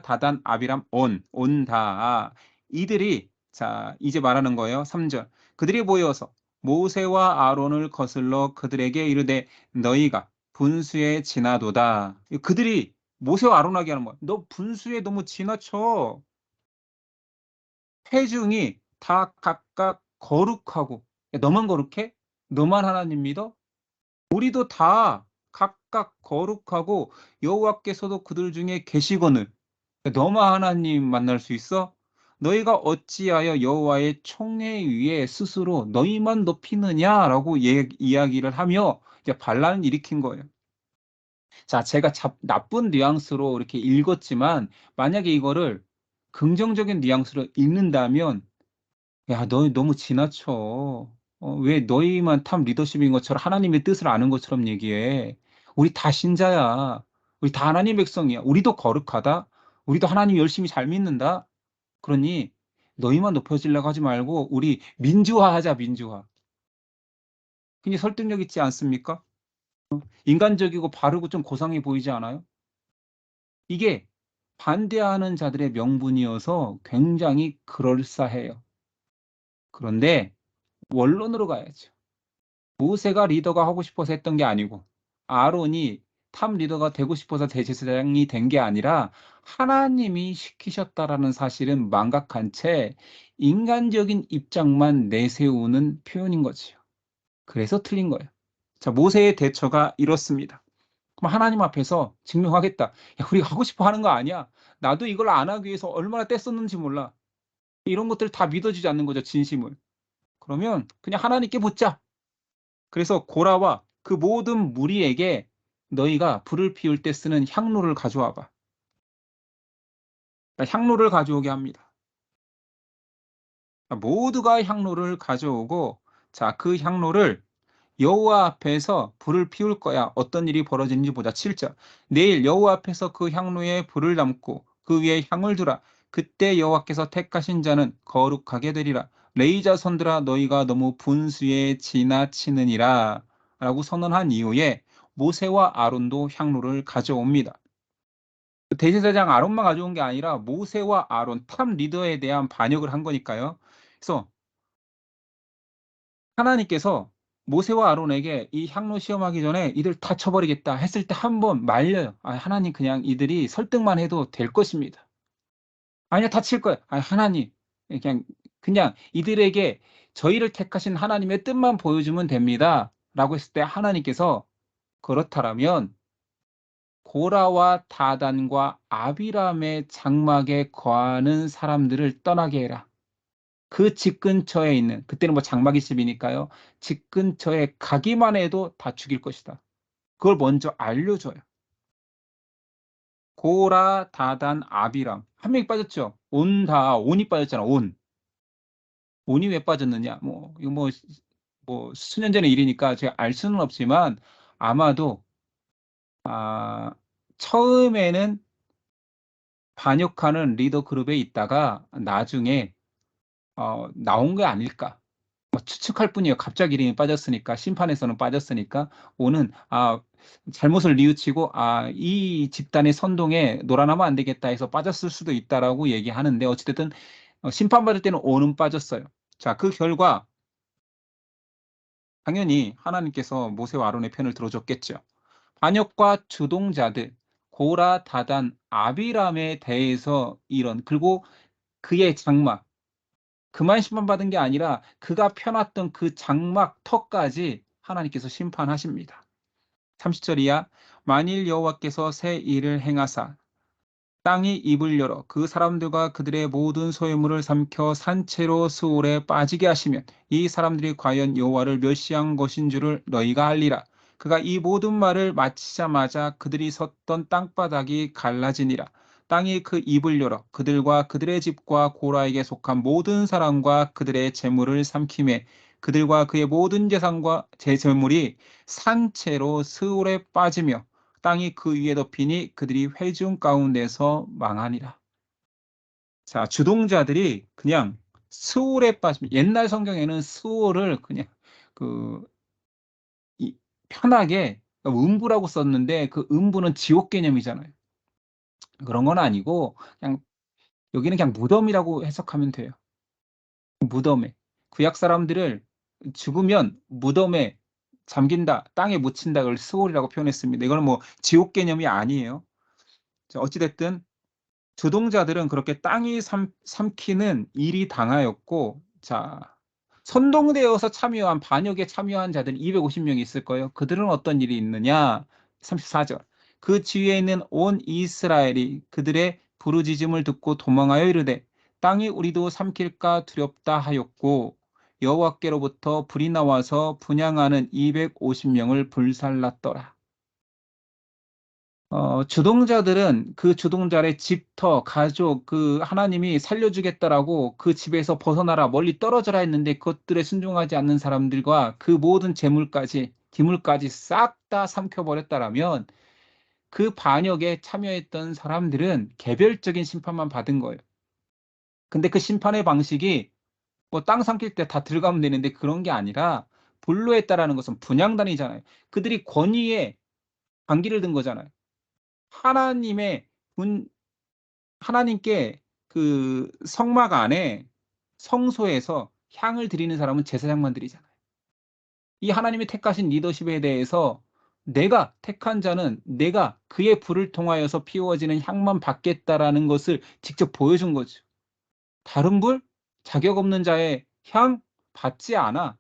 다단 아비람 온다. 이들이 자 이제 말하는 거예요. 3절. 그들이 모여서 모세와 아론을 거슬러 그들에게 이르되 너희가 분수에 지나도다. 그들이 모세와 아론에게 하는 거야. 너 분수에 너무 지나쳐. 회중이 다 각각 거룩하고, 야, 너만 거룩해? 너만 하나님 믿어? 우리도 다 각각 거룩하고 여호와께서도 그들 중에 계시거늘 너만 하나님 만날 수 있어? 너희가 어찌하여 여호와의 총회 위에 스스로 너희만 높이느냐라고 이야기를 하며 이제 반란을 일으킨 거예요. 자, 제가 나쁜 뉘앙스로 이렇게 읽었지만 만약에 이거를 긍정적인 뉘앙스로 읽는다면 야, 너희 너무 지나쳐. 왜 너희만 탑 리더십인 것처럼 하나님의 뜻을 아는 것처럼 얘기해. 우리 다 신자야. 우리 다 하나님 백성이야. 우리도 거룩하다. 우리도 하나님 열심히 잘 믿는다. 그러니 너희만 높여지려고 하지 말고 우리 민주화하자, 민주화. 굉장히 설득력 있지 않습니까? 인간적이고 바르고 좀 고상해 보이지 않아요? 이게 반대하는 자들의 명분이어서 굉장히 그럴싸해요. 그런데 원론으로 가야죠. 모세가 리더가 하고 싶어서 했던 게 아니고 아론이 탑 리더가 되고 싶어서 대제사장이 된 게 아니라 하나님이 시키셨다라는 사실은 망각한 채 인간적인 입장만 내세우는 표현인 거지요. 그래서 틀린 거예요. 자, 모세의 대처가 이렇습니다. 그럼 하나님 앞에서 증명하겠다. 야, 우리가 하고 싶어 하는 거 아니야. 나도 이걸 안 하기 위해서 얼마나 떼썼는지 몰라. 이런 것들 다 믿어지지 않는 거죠, 진심을. 그러면 그냥 하나님께 묻자. 그래서 고라와 그 모든 무리에게 너희가 불을 피울 때 쓰는 향로를 가져와 봐. 향로를 가져오게 합니다. 모두가 향로를 가져오고 자, 그 향로를 여호와 앞에서 불을 피울 거야. 어떤 일이 벌어지는지 보자. 7절. 내일 여호와 앞에서 그 향로에 불을 담고 그 위에 향을 두라. 그때 여호와께서 택하신 자는 거룩하게 되리라. 레이자 손들아 너희가 너무 분수에 지나치느니라 라고 선언한 이후에 모세와 아론도 향로를 가져옵니다. 대제사장 아론만 가져온 게 아니라 모세와 아론 탑 리더에 대한 반역을 한 거니까요. 그래서 하나님께서 모세와 아론에게 이 향로 시험하기 전에 이들 다 쳐버리겠다 했을 때 한 번 말려요. 아, 하나님 그냥 이들이 설득만 해도 될 것입니다. 아니야, 다칠 거야. 아, 하나님 그냥 이들에게 저희를 택하신 하나님의 뜻만 보여주면 됩니다.라고 했을 때 하나님께서 그렇다라면 고라와 다단과 아비람의 장막에 거하는 사람들을 떠나게 해라. 그 집 근처에 있는 그때는 뭐 장막이 집이니까요. 집 근처에 가기만 해도 다 죽일 것이다. 그걸 먼저 알려줘요. 고라, 다단, 아비람 한 명이 빠졌죠. 온이 빠졌잖아. 온. 온이 왜 빠졌느냐? 뭐 이거 뭐 수년 전의 일이니까 제가 알 수는 없지만 아마도 아 처음에는 반역하는 리더 그룹에 있다가 나중에 나온 게 아닐까. 뭐 추측할 뿐이에요. 갑자기 이름이 빠졌으니까 심판에서는 빠졌으니까 오는 잘못을 뉘우치고 '이 집단의 선동에 놀아나면 안 되겠다.' 해서 빠졌을 수도 있다라고 얘기하는데 어찌 됐든 심판받을 때는 온은 빠졌어요. 자, 그 결과 당연히 하나님께서 모세와 아론의 편을 들어줬겠죠. 반역과 주동자들 고라, 다단, 아비람에 대해서 이런 그리고 그의 장막 그만 심판받은 게 아니라 그가 펴놨던 그 장막 터까지 하나님께서 심판하십니다. 30절 이하 만일 여호와께서 새 일을 행하사 땅이 입을 열어 그 사람들과 그들의 모든 소유물을 삼켜 산채로 수올에 빠지게 하시면 이 사람들이 과연 여호와를 멸시한 것인 줄을 너희가 알리라. 그가 이 모든 말을 마치자마자 그들이 섰던 땅바닥이 갈라지니라. 땅이 그 입을 열어 그들과 그들의 집과 고라에게 속한 모든 사람과 그들의 재물을 삼킴에 그들과 그의 모든 재산과 재물이 산채로 스올에 빠지며 땅이 그 위에 덮이니 그들이 회중 가운데서 망하니라. 자, 주동자들이 그냥 스올에 빠지면 옛날 성경에는 스올을 그냥 그 편하게 음부라고 썼는데 그 음부는 지옥 개념이잖아요. 그런 건 아니고 그냥 여기는 그냥 무덤이라고 해석하면 돼요. 무덤에. 구약 사람들을 죽으면 무덤에 잠긴다, 땅에 묻힌다, 그걸 스올이라고 표현했습니다. 이거는 뭐 지옥 개념이 아니에요. 자, 어찌 됐든 주동자들은 그렇게 땅이 삼키는 일이 당하였고, 자, 선동되어서 참여한 반역에 참여한 자들이 250명이 있을 거예요. 그들은 어떤 일이 있느냐? 34절. 그 지위에 있는 온 이스라엘이 그들의 부르짖음을 듣고 도망하여 이르되 땅이 우리도 삼킬까 두렵다 하였고 여호와께로부터 불이 나와서 분향하는 250명을 불살랐더라. 주동자들은 그 주동자의 집터, 가족, 그 하나님이 살려주겠다라고 그 집에서 벗어나라, 멀리 떨어져라 했는데 그것들에 순종하지 않는 사람들과 그 모든 재물까지, 기물까지 싹 다 삼켜버렸다라면 그 반역에 참여했던 사람들은 개별적인 심판만 받은 거예요. 근데 그 심판의 방식이 뭐 땅 삼킬 때 다 들어가면 되는데 그런 게 아니라 분류했다라는 것은 분향단이잖아요. 그들이 권위에 반기를 든 거잖아요. 하나님의 분 하나님께 그 성막 안에 성소에서 향을 드리는 사람은 제사장만 드리잖아요. 이 하나님이 택하신 리더십에 대해서 내가 택한 자는 내가 그의 불을 통하여서 피워지는 향만 받겠다라는 것을 직접 보여준 거죠. 다른 불? 자격 없는 자의 향 받지 않아.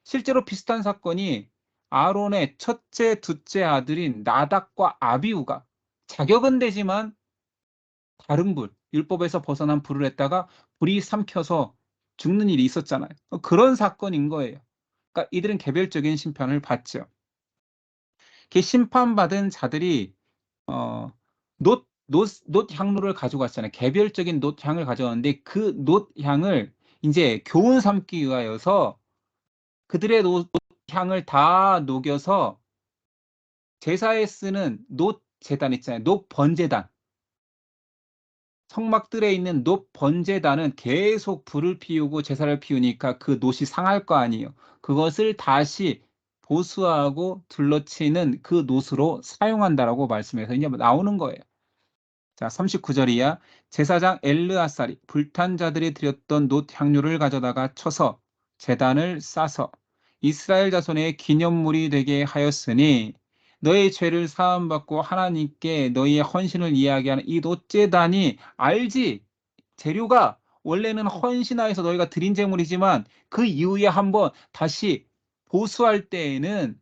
실제로 비슷한 사건이 아론의 첫째, 둘째 아들인 나답과 아비후가 자격은 되지만 다른 불, 율법에서 벗어난 불을 했다가 불이 삼켜서 죽는 일이 있었잖아요. 그런 사건인 거예요. 그러니까 이들은 개별적인 심판을 받죠. 그 심판받은 자들이 놋 향로를 가져갔잖아요. 개별적인 놋 향을 가져왔는데 그 놋 향을 이제 교훈 삼기 위하여서 그들의 놋 향을 다 녹여서 제사에 쓰는 놋 제단 있잖아요. 놋 번제단. 성막들에 있는 놋 번제단은 계속 불을 피우고 제사를 피우니까 그 놋이 상할 거 아니에요. 그것을 다시 보수하고 둘러치는 그 놋으로 사용한다라고 말씀해서 이제 나오는 거예요. 자, 39절 이하. 제사장 엘르아살이 불탄 자들이 드렸던 놋 향료를 가져다가 쳐서 제단을 싸서 이스라엘 자손의 기념물이 되게 하였으니 너의 죄를 사함받고 하나님께 너희의 헌신을 이야기하는 이 놋제단이, 알지? 재료가 원래는 헌신하여서 너희가 드린 제물이지만 그 이후에 한번 다시 보수할 때에는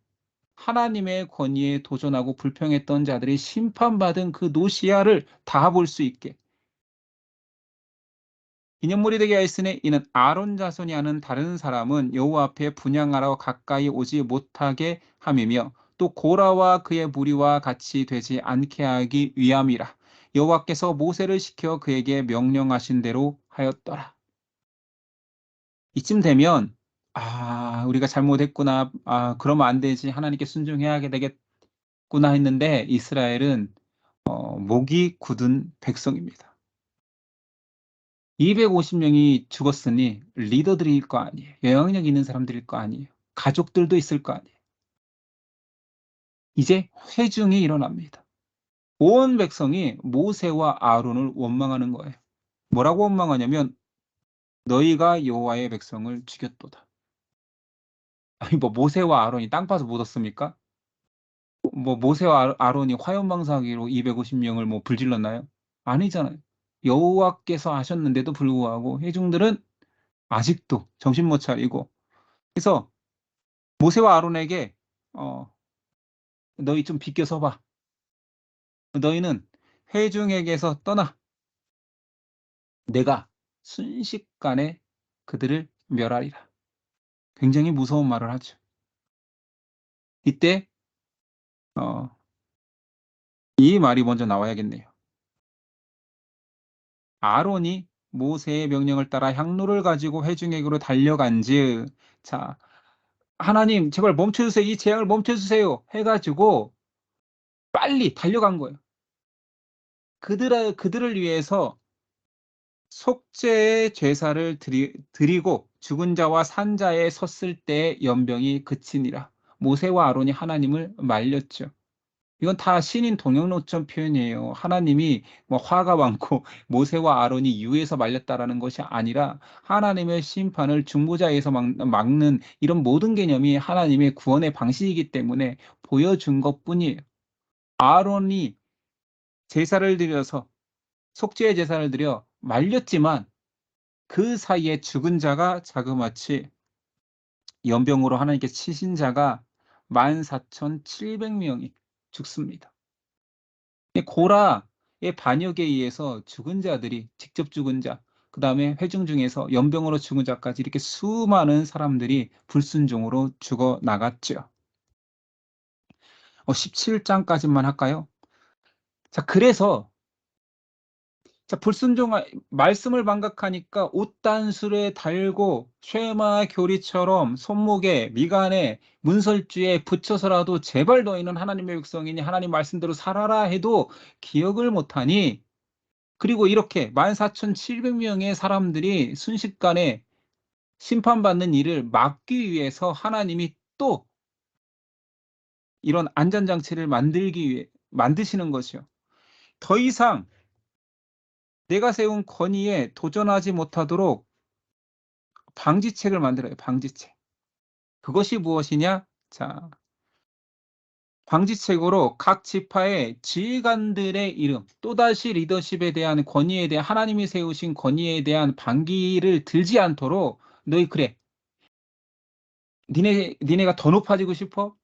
하나님의 권위에 도전하고 불평했던 자들이 심판받은 그 노시아를 다 볼 수 있게 기념물이 되게 하였으니 이는 아론 자손이 하는 다른 사람은 여호와 앞에 분향하러 가까이 오지 못하게 함이며 또 고라와 그의 무리와 같이 되지 않게 하기 위함이라. 여호와께서 모세를 시켜 그에게 명령하신 대로 하였더라. 이쯤 되면 우리가 잘못했구나. 그러면 안 되지. 하나님께 순종해야 되겠구나 했는데 이스라엘은 목이 굳은 백성입니다. 250명이 죽었으니 리더들일 거 아니에요. 영향력 있는 사람들일 거 아니에요. 가족들도 있을 거 아니에요. 이제 회중이 일어납니다. 온 백성이 모세와 아론을 원망하는 거예요. 뭐라고 원망하냐면 너희가 여호와의 백성을 죽였도다. 아니 뭐 모세와 아론이 땅 파서 못 얻습니까? 뭐 모세와 아론이 화염방사기로 250명을 뭐 불질렀나요? 아니잖아요. 여호와께서 하셨는데도 불구하고 회중들은 아직도 정신 못 차리고, 그래서 모세와 아론에게 너희 좀 비껴 서봐. 너희는 회중에게서 떠나. 내가 순식간에 그들을 멸하리라. 굉장히 무서운 말을 하죠. 이때 이 말이 먼저 나와야겠네요. 아론이 모세의 명령을 따라 향로를 가지고 회중에게로 달려간즉, 자, 하나님 제발 멈춰주세요. 이 재앙을 멈춰주세요. 해가지고 빨리 달려간 거예요. 그들을 위해서 속죄의 제사를 드리고 죽은 자와 산 자에 섰을 때 연병이 그치니라. 모세와 아론이 하나님을 말렸죠. 이건 다 신인 동영로처럼 표현이에요. 하나님이 뭐 화가 많고 모세와 아론이 유에서 말렸다라는 것이 아니라 하나님의 심판을 중보자에서 막는 이런 모든 개념이 하나님의 구원의 방식이기 때문에 보여준 것뿐이에요. 아론이 제사를 드려서 속죄의 제사를 드려 말렸지만 그 사이에 죽은 자가 자그마치 연병으로 하나님께 치신 자가 14,700명이 죽습니다. 고라의 반역에 의해서 죽은 자들이, 직접 죽은 자, 그 다음에 회중 중에서 연병으로 죽은 자까지 이렇게 수많은 사람들이 불순종으로 죽어나갔죠. 17장까지만 할까요? 자, 그래서 말씀을 망각하니까 옷단술에 달고 쉐마 교리처럼 손목에 미간에 문설주에 붙여서라도 제발 너희는 하나님의 백성이니 하나님 말씀대로 살아라 해도 기억을 못하니, 그리고 이렇게 14,700명의 사람들이 순식간에 심판받는 일을 막기 위해서 하나님이 또 이런 안전장치를 만드시는 것이요. 더 이상 내가 세운 권위에 도전하지 못하도록 방지책을 만들어요. 방지책. 그것이 무엇이냐? 자, 방지책으로 각 지파의 지휘관들의 이름, 또다시 리더십에 대한 권위에 대한, 하나님이 세우신 권위에 대한 반기를 들지 않도록 너희 그래. 니네가 더 높아지고 싶어?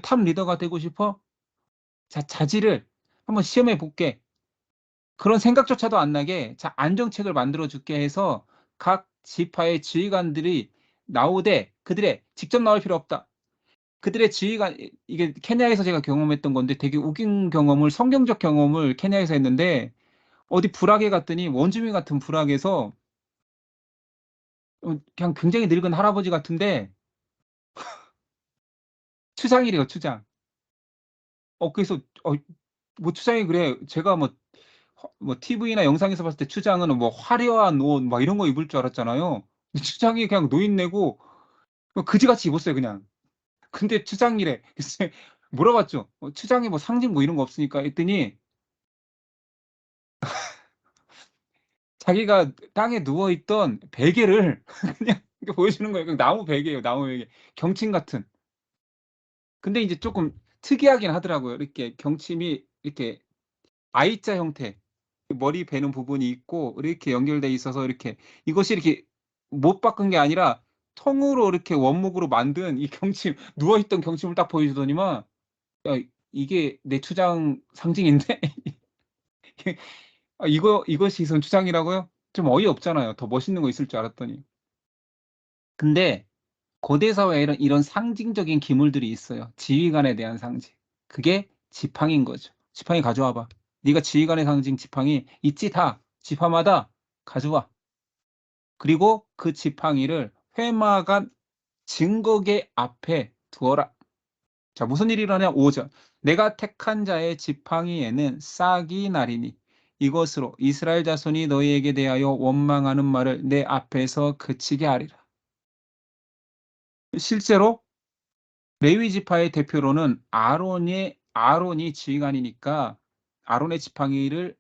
탑 리더가 되고 싶어? 자, 자질을 한번 시험해 볼게. 그런 생각조차도 안 나게 자, 안정책을 만들어 줄게 해서 각 지파의 지휘관들이 나오되 그들의 직접 나올 필요 없다. 그들의 지휘관, 이게 케냐에서 제가 경험했던 건데 되게 웃긴 경험을, 성경적 경험을 케냐에서 했는데, 어디 불악에 갔더니 원주민 같은 불악에서 그냥 굉장히 늙은 할아버지 같은데 추장이래요, 추장. 그래서 뭐 추장이 그래. 제가 뭐 TV나 영상에서 봤을 때 추장은 뭐 화려한 옷 막 이런 거 입을 줄 알았잖아요. 근데 추장이 그냥 노인네고 그지같이 입었어요, 그냥. 근데 추장이래. 그래서 물어봤죠. 추장이 뭐 상징 뭐 이런 거 없으니까 했더니 자기가 땅에 누워 있던 베개를 그냥 이렇게 보여주는 거예요. 그 나무 베개예요. 나무 베개. 경침 같은. 근데 이제 조금 특이하긴 하더라고요. 이렇게 경침이 이렇게 I자 형태. 머리 베는 부분이 있고 이렇게 연결돼 있어서 이렇게 이것이 이렇게 못 바꾼 게 아니라 통으로 이렇게 원목으로 만든 이 경침, 누워 있던 경침을 딱 보여주더니만 야, 이게 내 추장 상징인데 이것이 선추장이라고요? 좀 어이없잖아요. 더 멋있는 거 있을 줄 알았더니. 근데 고대 사회에 이런 상징적인 기물들이 있어요. 지휘관에 대한 상징. 그게 지팡이인 거죠. 지팡이 가져와 봐. 네가 지휘관의 상징 지팡이 있지 다. 지파마다 가져와. 그리고 그 지팡이를 회막안 증거계 앞에 두어라. 자, 무슨 일이 일어나냐? 5절. 내가 택한 자의 지팡이에는 싹이 나리니 이것으로 이스라엘 자손이 너희에게 대하여 원망하는 말을 내 앞에서 그치게 하리라. 실제로 레위 지파의 대표로는 아론이 지휘관이니까 아론의 지팡이를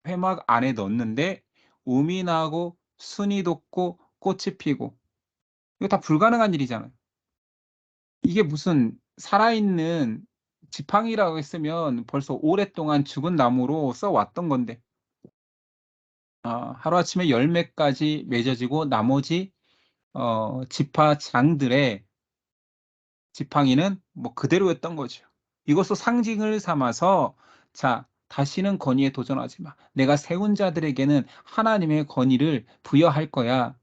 회막 안에 넣는데 우미 나고 순이 돋고 꽃이 피고 이거 다 불가능한 일이잖아요. 이게 무슨 살아있는 지팡이라고 했으면 벌써 오랫동안 죽은 나무로 써왔던 건데 하루아침에 열매까지 맺어지고 나머지 지파장들의 지팡이는 뭐 그대로였던 거죠. 이것도 상징을 삼아서 자, 다시는 건의에 도전하지 마. 내가 세운 자들에게는 하나님의 건의를 부여할 거야.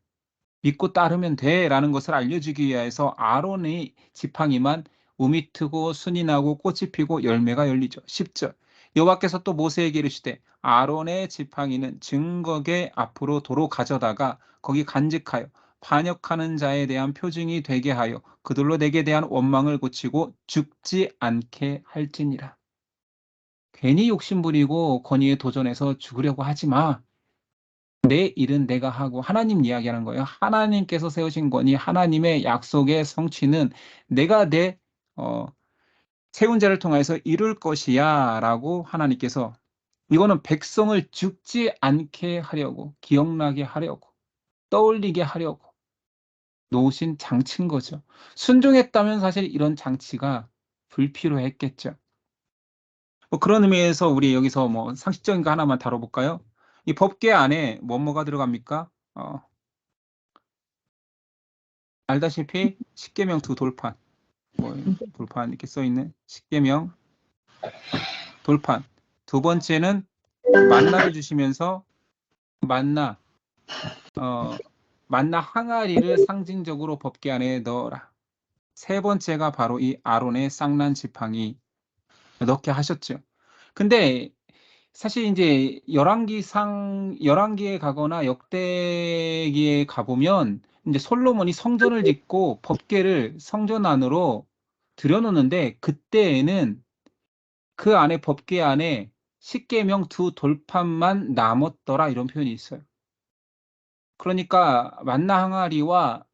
믿고 따르면 돼라는 것을 알려주기 위해서 아론의 지팡이만 우미 트고 순이 나고 꽃이 피고 열매가 열리죠. 10절. 여호와께서 또 모세에게 이르시되 아론의 지팡이는 증거계 앞으로 도로 가져다가 거기 간직하여 반역하는 자에 대한 표징이 되게 하여 그들로 내게 대한 원망을 고치고 죽지 않게 할지니라. 괜히 욕심부리고 권위에 도전해서 죽으려고 하지 마. 내 일은 내가 하고 하나님 이야기하는 거예요. 하나님께서 세우신 권위, 하나님의 약속의 성취는 내가 내 세운 자를 통해서 이룰 것이야 라고 하나님께서 이거는 백성을 죽지 않게 하려고 기억나게 하려고 떠올리게 하려고 놓으신 장치인 거죠. 순종했다면 사실 이런 장치가 불필요했겠죠. 뭐 그런 의미에서 우리 여기서 뭐 상식적인 거 하나만 다뤄볼까요? 이 법계 안에 뭐가 들어갑니까? 알다시피 십계명 두 돌판, 뭐 돌판 이렇게 써 있는 십계명 돌판. 두 번째는 만나를 주시면서 만나 만나 항아리를 상징적으로 법계 안에 넣어라. 세 번째가 바로 이 아론의 쌍난 지팡이 넣게 하셨죠. 근데 사실 이제 열왕기에 가거나 역대기에 가보면 이제 솔로몬이 성전을 짓고 법궤를 성전 안으로 들여놓는데 그때에는 그 안에 법궤 안에 십계명 두 돌판만 남았더라 이런 표현이 있어요. 그러니까 만나 항아리와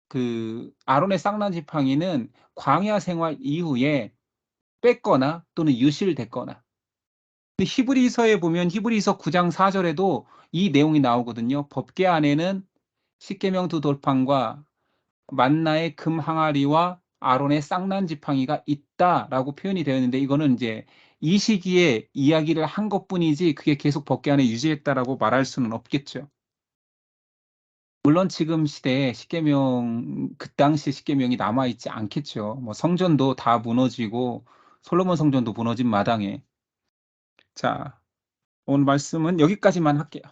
그 아론의 쌍난 지팡이는 광야 생활 이후에 뺐거나 또는 유실됐거나. 히브리서에 보면 히브리서 9장 4절에도 이 내용이 나오거든요. 법궤 안에는 십계명 두 돌판과 만나의 금 항아리와 아론의 쌍난 지팡이가 있다라고 표현이 되어 있는데 이거는 이제 이 시기에 이야기를 한 것뿐이지 그게 계속 법궤 안에 유지했다라고 말할 수는 없겠죠. 물론 지금 시대에 십계명 그 당시 십계명이 남아 있지 않겠죠. 뭐 성전도 다 무너지고 솔로몬 성전도 무너진 마당에 자, 오늘 말씀은 여기까지만 할게요.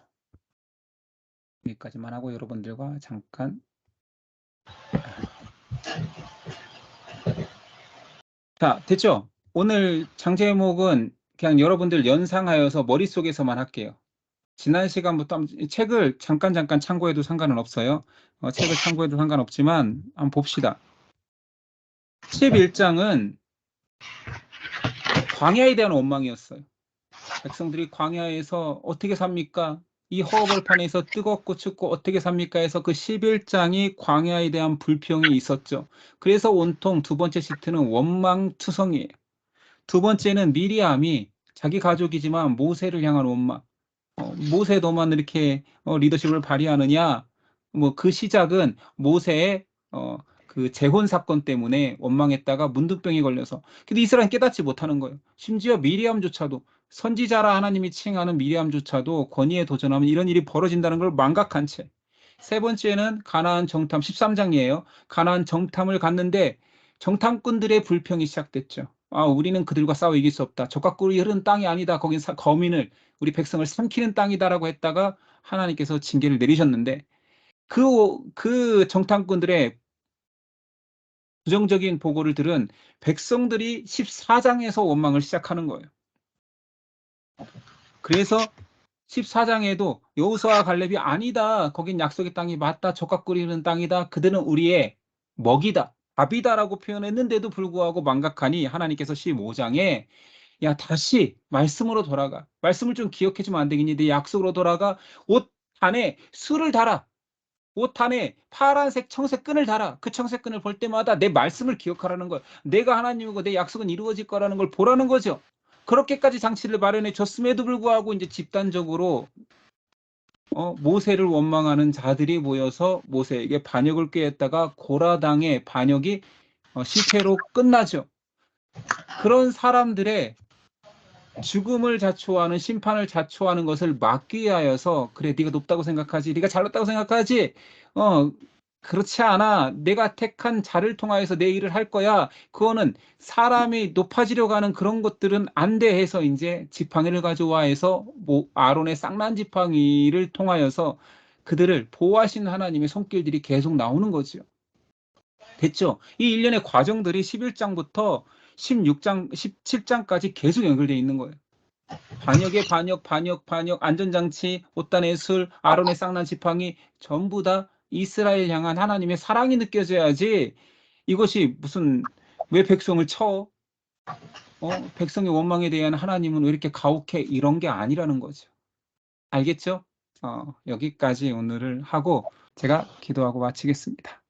여기까지만 하고 여러분들과 잠깐 자, 됐죠? 오늘 장제목은 그냥 여러분들 연상하여서 머릿속에서만 할게요. 지난 시간부터 책을 잠깐 참고해도 상관은 없어요. 책을 참고해도 상관없지만 한번 봅시다. 11장은 광야에 대한 원망이었어요. 백성들이 광야에서 어떻게 삽니까? 이 허허벌판에서 뜨겁고 춥고 어떻게 삽니까 해서 그 11장이 광야에 대한 불평이 있었죠. 그래서 온통 두 번째 시트는 원망투성이에요. 두 번째는 미리암이 자기 가족이지만 모세를 향한 원망. 모세 너만 이렇게 리더십을 발휘하느냐. 뭐 그 시작은 모세의 그 재혼 사건 때문에 원망했다가 문둥병이 걸려서. 근데 이스라엘은 깨닫지 못하는 거예요. 심지어 미리암조차도 선지자라 하나님이 칭하는 미리암조차도 권위에 도전하면 이런 일이 벌어진다는 걸 망각한 채. 세 번째는 가나안 정탐 13장이에요. 가나안 정탐을 갔는데 정탐꾼들의 불평이 시작됐죠. 아, 우리는 그들과 싸워 이길 수 없다. 적과 꿀이 흐르는 땅이 아니다. 거긴 거민을 우리 백성을 삼키는 땅이다라고 했다가 하나님께서 징계를 내리셨는데 그 정탐꾼들의 부정적인 보고를 들은 백성들이 14장에서 원망을 시작하는 거예요. 그래서 14장에도 여호수아와 갈렙이 아니다. 거긴 약속의 땅이 맞다. 젖과 꿀이 흐르는 땅이다. 그들은 우리의 먹이다. 밥이다라고 표현했는데도 불구하고 망각하니 하나님께서 15장에 야, 다시 말씀으로 돌아가. 말씀을 좀 기억해주면 안 되겠니? 내 약속으로 돌아가. 옷 안에 술을 달아. 옷 안에 파란색 청색 끈을 달아. 그 청색 끈을 볼 때마다 내 말씀을 기억하라는 거야. 내가 하나님이고 내 약속은 이루어질 거라는 걸 보라는 거죠. 그렇게까지 장치를 마련해 줬음에도 불구하고 이제 집단적으로 모세를 원망하는 자들이 모여서 모세에게 반역을 꾀했다가 고라당의 반역이 실패로 끝나죠. 그런 사람들의 죽음을 자초하는 심판을 자초하는 것을 막기 위하여서 그래 네가 높다고 생각하지 네가 잘났다고 생각하지 그렇지 않아 내가 택한 자를 통하여서 내 일을 할 거야 그거는 사람이 높아지려고 하는 그런 것들은 안 돼 해서 이제 지팡이를 가져와 해서 아론의 쌍난 지팡이를 통하여서 그들을 보호하시는 하나님의 손길들이 계속 나오는 거죠. 됐죠? 이 일련의 과정들이 11장부터 16장, 17장까지 계속 연결되어 있는 거예요. 반역의 반역, 안전장치, 옷단의 술, 아론의 쌍난 지팡이 전부 다 이스라엘 향한 하나님의 사랑이 느껴져야지 이것이 무슨 왜 백성을 쳐? 백성의 원망에 대한 하나님은 왜 이렇게 가혹해? 이런 게 아니라는 거죠. 알겠죠? 여기까지 오늘을 하고 제가 기도하고 마치겠습니다.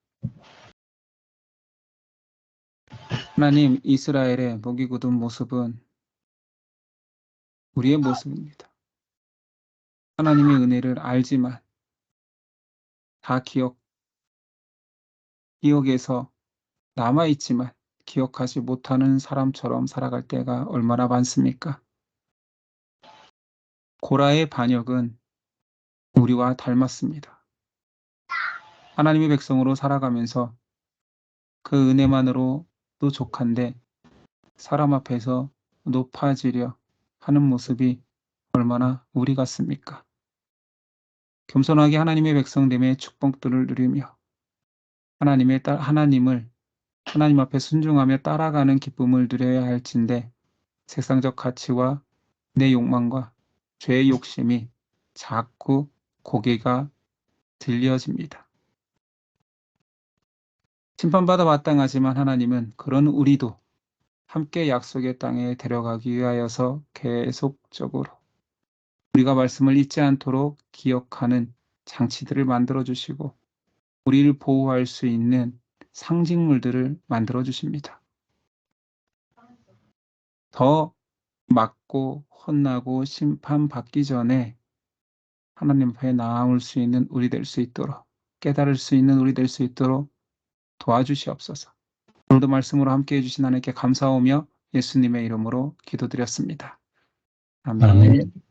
하나님, 이스라엘의 목이 굳은 모습은 우리의 모습입니다. 하나님의 은혜를 알지만 다 기억에서 남아있지만 기억하지 못하는 사람처럼 살아갈 때가 얼마나 많습니까? 고라의 반역은 우리와 닮았습니다. 하나님의 백성으로 살아가면서 그 은혜만으로도 족한데 사람 앞에서 높아지려 하는 모습이 얼마나 우리 같습니까? 겸손하게 하나님의 백성됨의 축복들을 누리며 하나님을 하나님 앞에 순종하며 따라가는 기쁨을 누려야 할진데 세상적 가치와 내 욕망과 죄의 욕심이 자꾸 고개가 들려집니다. 심판받아 마땅하지만 하나님은 그런 우리도 함께 약속의 땅에 데려가기 위하여서 계속적으로 우리가 말씀을 잊지 않도록 기억하는 장치들을 만들어 주시고 우리를 보호할 수 있는 상징물들을 만들어 주십니다. 더 맞고 혼나고 심판받기 전에 하나님 앞에 나아올 수 있는 우리 될 수 있도록 깨달을 수 있는 우리 될 수 있도록 도와주시옵소서. 오늘도 말씀으로 함께해 주신 하나님께 감사하며 예수님의 이름으로 기도드렸습니다. 아멘. 아멘.